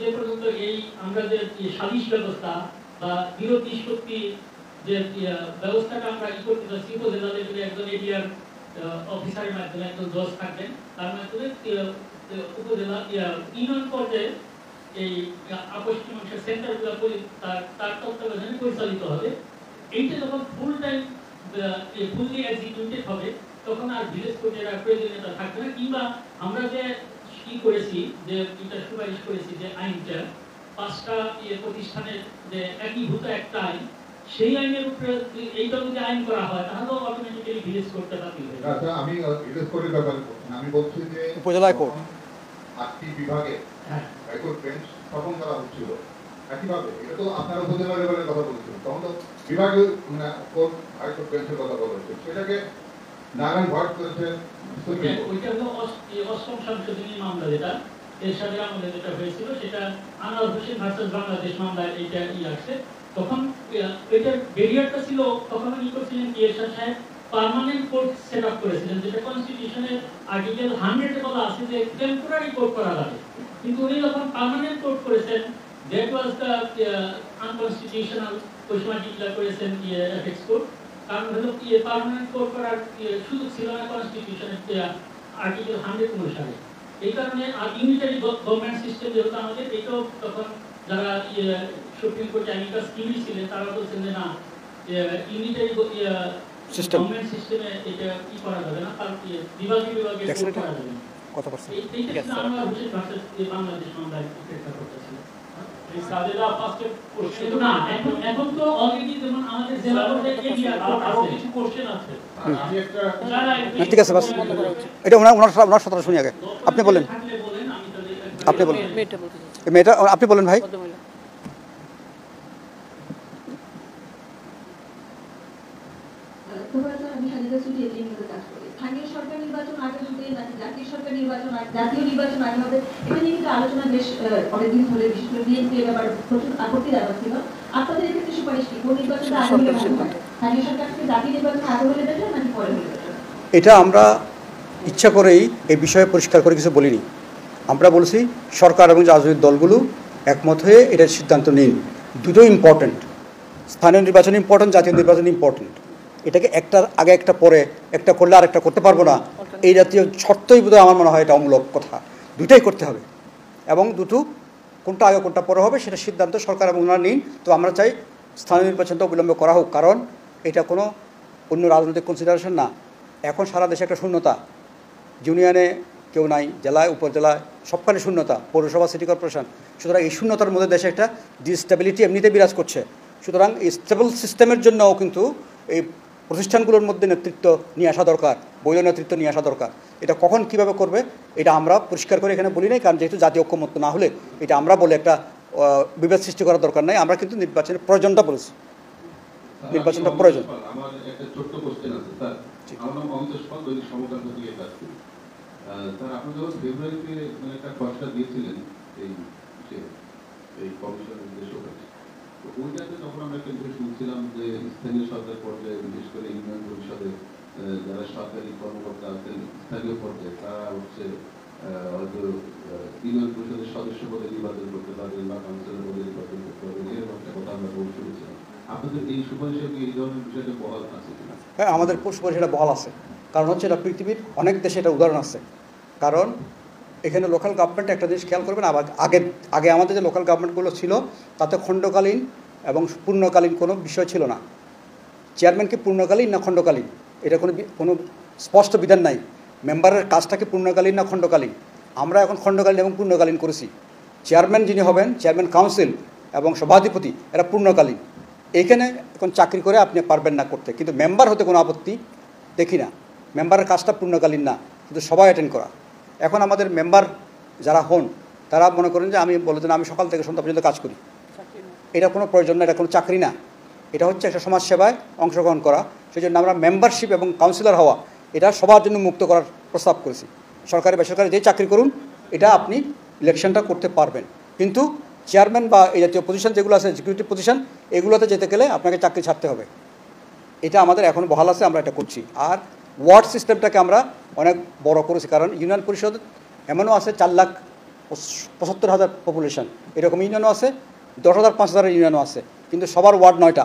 যে পর্যন্ত এই আমরা যে সালিশ ব্যবস্থা বা বিরোধ নিষ্পত্তি যে ব্যবস্থাটা আমরা করতে চাচ্ছি, উপজেলা লেভেলে একজন এডিআর অফিসারের মাধ্যমে একজন জজ থাকবেন, তার মাধ্যমে উপজেলা ইউনিয়ন পর্যায়ে এই আপোষ মীমাংসা সেন্টারগুলো তার তত্ত্বাবধানে পরিচালিত হবে। এইটা যখন ফুল টাইম ফুললি এক্সিকিউটেড হবে তখন আর ভিলেজ কোর্টের আর প্রয়োজনীয়তা থাকবে না। কিংবা আমরা যে কি করেছি, যে এটা সুপারিশ করেছি যে আইনটা 5টা প্রতিষ্ঠানের যে একীভূত একটা আইন, সেই আইনের উপরে এইটা যদি আইন করা হয় তাহলে অটোমেটিক্যালি ভিলেজ কোর্টটা বাতিল হয়ে যাবে। আচ্ছা, আমি ভিলেজ কোর্টের ব্যাপারে বলছি, আমি বলছি যে উপজেলা কোর্ট 8টি বিভাগে হ্যাঁ, হাইকোর্ট বেঞ্চ স্থাপন করা হচ্ছিল একইভাবে। এটা তো আপনার উপজেলা লেভেলের কথা বলছিলেন, তখন তো বিভাগীয় কোর্ট হাইকোর্ট বেঞ্চের কথা বলা হচ্ছে, সেটাকে নারায়ণ ভট্ট করেছে। ওইটা হলো অষ্টম সংশোধনী মামলা, যেটা এরশাদের আমলে যেটা হয়েছিল, সেটা আনোয়ার হোসেন ভার্সেস বাংলাদেশ মামলায় এইটা আসছে। তখন এটার ব্যারিয়ারটা ছিল, তখন কি করছিলেন কি এরশাদ সাহেব পার্মানেন্ট কোর্ট সেট আপ করেছিলেন, যেটা কনস্টিটিউশনের আর্টিকেল 100 এ বলা আছে যে টেম্পোরারি কোর্ট করা যাবে। কিন্তু উনি যখন পার্মানেন্ট কোর্ট করেছেন, দ্যাট ওয়াজ দ্য আনকনস্টিটিউশনাল, ওই সময় ডিক্লেয়ার করেছেন এফেক্স কোর্ট। কারণ হলো পার্মানেন্ট কোর্ট করার সুযোগ ছিল না কনস্টিটিউশনের আর্টিকেল 100 অনুসারে। এই কারণে আর ইউনিটারি গভর্নমেন্ট সিস্টেম যেহেতু আমাদের, এটাও তখন যারা সুপ্রিম কোর্টে অ্যামিকাস কিউরি ছিলেন তারা বলছেন যে না, ইউনিটারি গভর্নমেন্ট সিস্টেমে এটা কি করা যাবে না, তার বিভাগে কোর্ট করা যাবে না। কত পার্সেন্ট? এইটা ছিল আমরা হোসেন ভার্সেস বাংলাদেশ মামলায় প্রেক্ষা করতেছিল। এই সাজেদা ফার্স্টে কোশ্চেন না, এখন তো অলরেডি যেমন আমাদের জেলা পর্যায়ে এরিয়া আরো কিছু কোশ্চেন আছে। আমি একটা ঠিক আছে, বাস এটা ওনার সাথে শুনি আগে। আপনি বলেন, আপনি বলেন, এই মেয়েটা আপনি বলেন ভাই। আমি সাজিদা সুটি এটিএমতে কাজ করি। স্থানীয় সরকার নির্বাচন আগে হবে নাকি জাতীয় সরকার নির্বাচন, জাতীয় নির্বাচন আগে হবে, এটা নিয়ে কিন্তু আলোচনা বেশ অনেকদিন ধরে, বিশেষ করে বিএনপি এর ব্যাপারে প্রচুর আপত্তি জানাচ্ছিল। আপনাদের এক্ষেত্রে সুপারিশ কি, কোন নির্বাচনটা আগে হলে ভালো হয়? স্থানীয় সরকার থেকে জাতীয় নির্বাচন আগে হলে বেটার নাকি পরে হলে বেটার? এটা আমরা ইচ্ছা করেই এই বিষয়ে পরিষ্কার করে কিছু বলিনি। আমরা বলছি সরকার এবং রাজনৈতিক দলগুলো একমত হয়ে এটার সিদ্ধান্ত নিন। দুটো ইম্পর্ট্যান্ট, স্থানীয় নির্বাচন ইম্পর্ট্যান্ট, জাতীয় নির্বাচন ইম্পর্ট্যান্ট। এটাকে একটার আগে একটা পরে একটা করলে আর একটা করতে পারবো না, এই জাতীয় শর্তই বোধহয় আমার মনে হয় এটা অমূলক কথা। দুটাই করতে হবে এবং দুটো কোনটা আগে কোনটা পরে হবে সেটা সিদ্ধান্ত সরকার এবং ওনারা নিন। তো আমরা চাই স্থানীয় নির্বাচনটা অবিলম্বে করা হোক, কারণ এটা কোনো অন্য রাজনৈতিক কনসিডারেশন না। এখন সারা দেশে একটা শূন্যতা, ইউনিয়নে কেউ নাই, জেলায় উপজেলায় সবখানে শূন্যতা, পৌরসভা সিটি কর্পোরেশন। সুতরাং এই শূন্যতার মধ্যে দেশে একটা ডিস্টেবিলিটি এমনিতে বিরাজ করছে। সুতরাং এই স্টেবল সিস্টেমের জন্যও কিন্তু এই প্রতিষ্ঠানগুলোর মধ্যে নেতৃত্ব নিয়ে আসা দরকার, বৈধ নেতৃত্ব নিয়ে আসা দরকার। এটা কখন কীভাবে করবে এটা আমরা পরিষ্কার করে এখানে বলি নাই, কারণ যেহেতু জাতীয় ঐক্যমত্য না হলে এটা আমরা বলে একটা বিভেদ সৃষ্টি করার দরকার নাই। আমরা কিন্তু নির্বাচনের প্রয়োজনটা বলেছি, নির্বাচনটা প্রয়োজন। আমার একটা ছোট্ট কোশ্চেন আছে স্যার। আমার নাম অমিতেশ পাল, দৈনিক সমকাল থেকে কাজ করি। স্যার, আপনি যখন ফেব্রুয়ারিতে একটা খসড়া দিয়েছিলেন এই কমিশনের যে সুপারিশ, তো ওইটাতে তখন আমরা একটা বিষয় শুনছিলাম যে স্থানীয় সরকার পর্যায়ে, বিশেষ করে ইউনিয়ন পরিষদের যারা সরকারি কর্মকর্তা আছেন স্থানীয় পর্যায়ে, তারা হচ্ছে হয়তো ইউনিয়ন পরিষদের সদস্য পদে নির্বাচন করতে পারবেন বা কাউন্সিলর পদে নির্বাচন করতে পারবেন, এরকম একটা কথা আমরা বহু শুনেছিলাম। আপনাদের এই সুপারিশে কি এই ধরনের বিষয়টা বহাল আছে কিনা? হ্যাঁ, আমাদের সুপারিশ এটা বহাল আছে, কারণ হচ্ছে এটা পৃথিবীর অনেক দেশে এটা উদাহরণ আছে। কারণ এখানে লোকাল গভর্নমেন্ট একটা জিনিস খেয়াল করবেন, আবার আগে আমাদের যে লোকাল গভর্নমেন্টগুলো ছিল তাতে খণ্ডকালীন এবং পূর্ণকালীন কোনো বিষয় ছিল না। চেয়ারম্যান কি পূর্ণকালীন না খণ্ডকালীন এটা কোনো স্পষ্ট বিধান নাই। মেম্বারের কাজটা কি পূর্ণকালীন না খণ্ডকালীন? আমরা এখন খণ্ডকালীন এবং পূর্ণকালীন করেছি। চেয়ারম্যান যিনি হবেন, চেয়ারম্যান কাউন্সিল এবং সভাধিপতি, এরা পূর্ণকালীন। এইখানে এখন চাকরি করে আপনি পারবেন না করতে, কিন্তু মেম্বার হতে কোনো আপত্তি দেখি না। মেম্বারের কাজটা পূর্ণকালীন না, কিন্তু সবাই অ্যাটেন্ড করা। এখন আমাদের মেম্বার যারা হন তারা মনে করেন যে আমি বলেছেন আমি সকাল থেকে সন্ধ্যা পর্যন্ত কাজ করি, এটা কোনো প্রয়োজন না, এটা কোনো চাকরি না, এটা হচ্ছে একটা সমাজসেবায় অংশগ্রহণ করা। সেই জন্য আমরা মেম্বারশিপ এবং কাউন্সিলর হওয়া এটা সবার জন্য মুক্ত করার প্রস্তাব করেছি। সরকারি বেসরকারি যেই চাকরি করুন এটা আপনি ইলেকশনটা করতে পারবেন, কিন্তু চেয়ারম্যান বা এই জাতীয় পজিশন যেগুলো আছে এক্সিকিউটিভ পজিশন, এগুলোতে যেতে গেলে আপনাকে চাকরি ছাড়তে হবে। এটা আমাদের এখনও বহাল আছে, আমরা এটা করছি। আর ওয়ার্ড সিস্টেমটাকে আমরা অনেক বড় করেছি, কারণ ইউনিয়ন পরিষদ এমনও আছে 4,75,000 পপুলেশন, এরকম ইউনিয়নও আছে 10,000 5,000 ইউনিয়নও আছে, কিন্তু সবার ওয়ার্ড 9টা।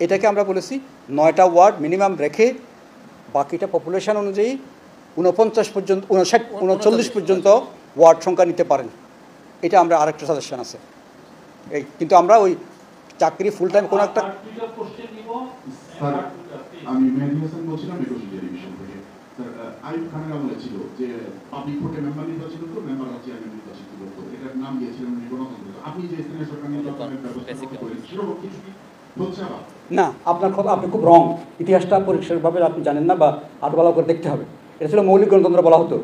এটাকে আমরা বলেছি 9টা ওয়ার্ড মিনিমাম রেখে বাকিটা পপুলেশন অনুযায়ী 49 পর্যন্ত 39 পর্যন্ত ওয়ার্ড সংখ্যা নিতে পারেন। এটা আমরা আরেকটা সাজেশন আছে এই, কিন্তু আমরা ওই চাকরি ফুল টাইম কোনো একটা স্যার আমি মেহেদী হাসান বলছিলাম নেগোসিয়েটর ডিভিশন থেকে। স্যার আইয়ুব খানের আমলে ছিল যে পাবলিক কোর্টে মেম্বার নির্বাচিত হতো, মেম্বাররা চেয়ারম্যান নির্বাচিত করতো, এটার নাম দিয়েছিলেন গণতন্ত্র। আপনি যে স্থানীয় সরকার নির্বাচনের ব্যবস্থা করেন সেরকম কিছু কি হচ্ছে আবার? না, আপনি খুব রং, ইতিহাসটা পরিষ্কারভাবে আপনি জানেন না বা আরও ভালো করে দেখতে হবে। এটা ছিল মৌলিক গণতন্ত্র বলা হতো।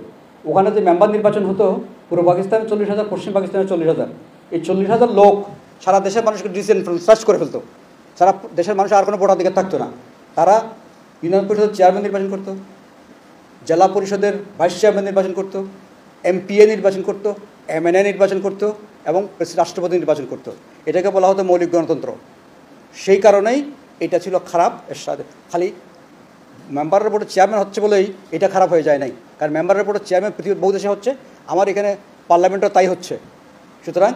ওখানে যে মেম্বার নির্বাচন হতো পূর্ব পাকিস্তানে 40,000, পশ্চিম পাকিস্তানে 40,000। এই 40,000 লোক সারা দেশের মানুষকে ডিসইনফ্লুয়েন্স সার্চ করে ফেলতো। সারা দেশের মানুষ আর কোনো ভোটাধিকার থাকতো না। তারা ইউনিয়ন পরিষদের চেয়ারম্যান নির্বাচন করতো, জেলা পরিষদের ভাইস চেয়ারম্যান নির্বাচন করতো, এমপিএ নির্বাচন করতো, এমএনএ নির্বাচন করতো এবং রাষ্ট্রপতি নির্বাচন করতো। এটাকে বলা হতো মৌলিক গণতন্ত্র। সেই কারণেই এটা ছিল খারাপ। এর সাথে খালি মেম্বারের বোর্ডের চেয়ারম্যান হচ্ছে বলেই এটা খারাপ হয়ে যায় নাই, কারণ মেম্বারের বোর্ডের চেয়ারম্যান পৃথিবীর বহু দেশে হচ্ছে, আমার এখানে পার্লামেন্টও তাই হচ্ছে। সুতরাং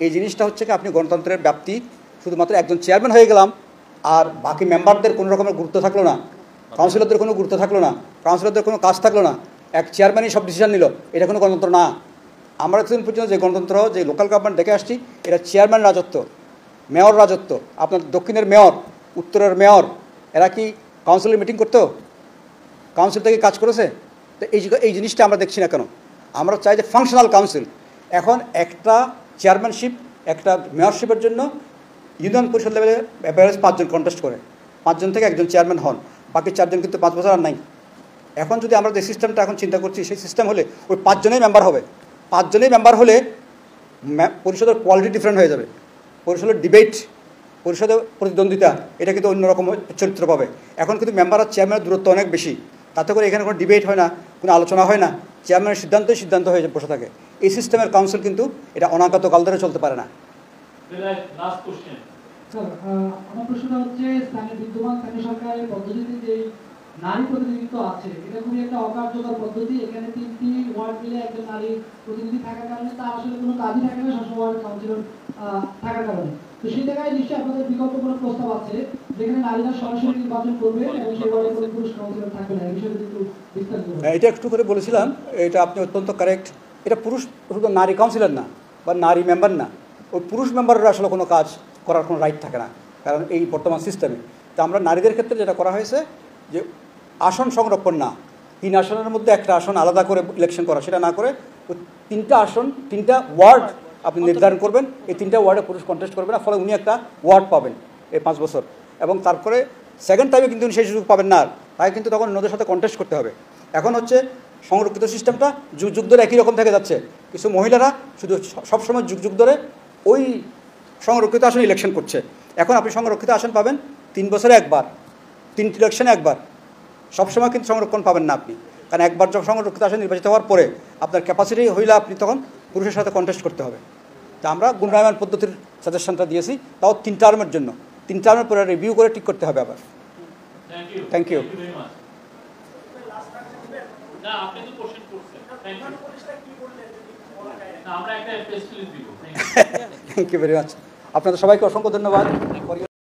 এই জিনিসটা হচ্ছে কি আপনি গণতন্ত্রের ব্যাপ্তি শুধুমাত্র একজন চেয়ারম্যান হয়ে গেলাম আর বাকি মেম্বারদের কোনো রকমের গুরুত্ব থাকলো না, কাউন্সিলরদের কোনো গুরুত্ব থাকলো না, কাউন্সিলরদের কোনো কাজ থাকলো না, এক চেয়ারম্যানই সব ডিসিশন নিল, এটা কোনো গণতন্ত্র না। আমরা এতদিন পর্যন্ত যে গণতন্ত্র, যে লোকাল গভর্নমেন্ট দেখে আসছি, এটা চেয়ারম্যান রাজত্ব, মেয়র রাজত্ব। আপনার দক্ষিণের মেয়র, উত্তরের মেয়র, এরা কি কাউন্সিলের মিটিং করতো? কাউন্সিল থেকে কাজ করেছে? তো এই জিনিসটা আমরা দেখছি না কেন? আমরা চাই যে ফাংশনাল কাউন্সিল। এখন একটা চেয়ারম্যানশিপ, একটা মেয়রশিপের জন্য ইউনিয়ন পরিষদ লেভেলে অ্যাভারেজ 5 জন কন্টেস্ট করে, 5 জন থেকে একজন চেয়ারম্যান হন, বাকি 4 জন কিন্তু 5 বছর আর নাই। এখন যদি আমরা যে সিস্টেমটা এখন চিন্তা করছি, সেই সিস্টেম হলে ওই 5 জনেই মেম্বার হবে। 5 জনেই মেম্বার হলে পরিষদের কোয়ালিটি ডিফারেন্ট হয়ে যাবে, পরিষদের ডিবেট, পরিষদের প্রতিদ্বন্দ্বিতা এটা কিন্তু অন্যরকম চরিত্র পাবে। এখন কিন্তু মেম্বার আর চেয়ারম্যানের দূরত্ব অনেক বেশি, তাতে করে এখানে কোনো ডিবেট হয় না, কোনো আলোচনা হয় না, চেয়ারম্যানের সিদ্ধান্ত হয়ে বসে থাকে। এই সিস্টেমের কাউন্সিল কিন্তু এটা অনাগত কাল ধরে চলতে পারে না। আমার প্রশ্নটা হচ্ছে, বিদ্যমান স্থানীয় সরকারের পদ্ধতিতে যে নারী প্রতিনিধিত্ব আছে, এটা খুবই একটা অকার্যকর পদ্ধতি। এখানে 3টি ওয়ার্ড মিলে একজন নারী প্রতিনিধি থাকার কারণে তার আসলে কোনো কাজই থাকে না, সবসময় ওয়ার্ড কাউন্সিলর থাকার কারণে। তো সেই জায়গায় নিশ্চয়ই আপনাদের বিকল্প কোনো প্রস্তাব আছে যেখানে নারীরা সরাসরি নির্বাচন করবে এবং সেই ওয়ার্ডে কোনো পুরুষ কাউন্সিলর থাকবে না, এই বিষয়ে একটু বিস্তারিত বলুন। এটা একটু করে বলেছিলাম, এটা আপনি অত্যন্ত কারেক্ট। এটা পুরুষ শুধু নারী কাউন্সিলর না বা নারী মেম্বার না, ওই পুরুষ মেম্বাররা আসলে কোনো কাজ করার কোনো রাইট থাকে না, কারণ এই বর্তমান সিস্টেমে। তা আমরা নারীদের ক্ষেত্রে যেটা করা হয়েছে যে আসন সংরক্ষণ না, 3 আসনের মধ্যে একটা আসন আলাদা করে ইলেকশন করা, সেটা না করে ওই 3টা আসন, 3টা ওয়ার্ড আপনি নির্ধারণ করবেন, এই 3টা ওয়ার্ডে পুরুষ কন্টেস্ট করবে না, ফলে উনি একটা ওয়ার্ড পাবেন এই 5 বছর। এবং তারপরে সেকেন্ড টাইমে কিন্তু উনি সেই সুযোগ পাবেন না, তাই কিন্তু তখন অন্যদের সাথে কন্টেস্ট করতে হবে। এখন হচ্ছে সংরক্ষিত সিস্টেমটা যুগ যুগ ধরে একই রকম থেকে যাচ্ছে। কিছু মহিলারা শুধু সবসময় যুগ যুগ ধরে ওই সংরক্ষিত আসন ইলেকশন করছে। এখন আপনি সংরক্ষিত আসন পাবেন 3 বছরে একবার, 3 ইলেকশনে একবার, সবসময় কিন্তু সংরক্ষণ পাবেন না আপনি, কারণ একবার যখন সংরক্ষিত আসন নির্বাচিত হওয়ার পরে আপনার ক্যাপাসিটি হইলে আপনি তখন পুরুষের সাথে কন্টেস্ট করতে হবে। তা আমরা গুণায়ন পদ্ধতির সাজেশনটা দিয়েছি, তাও 3 টার্মের জন্য। 3 টার্মের পরে রিভিউ করে ঠিক করতে হবে আবার। Thank you. Thank you very much. আপনাদের সবাইকে অসংখ্য ধন্যবাদ।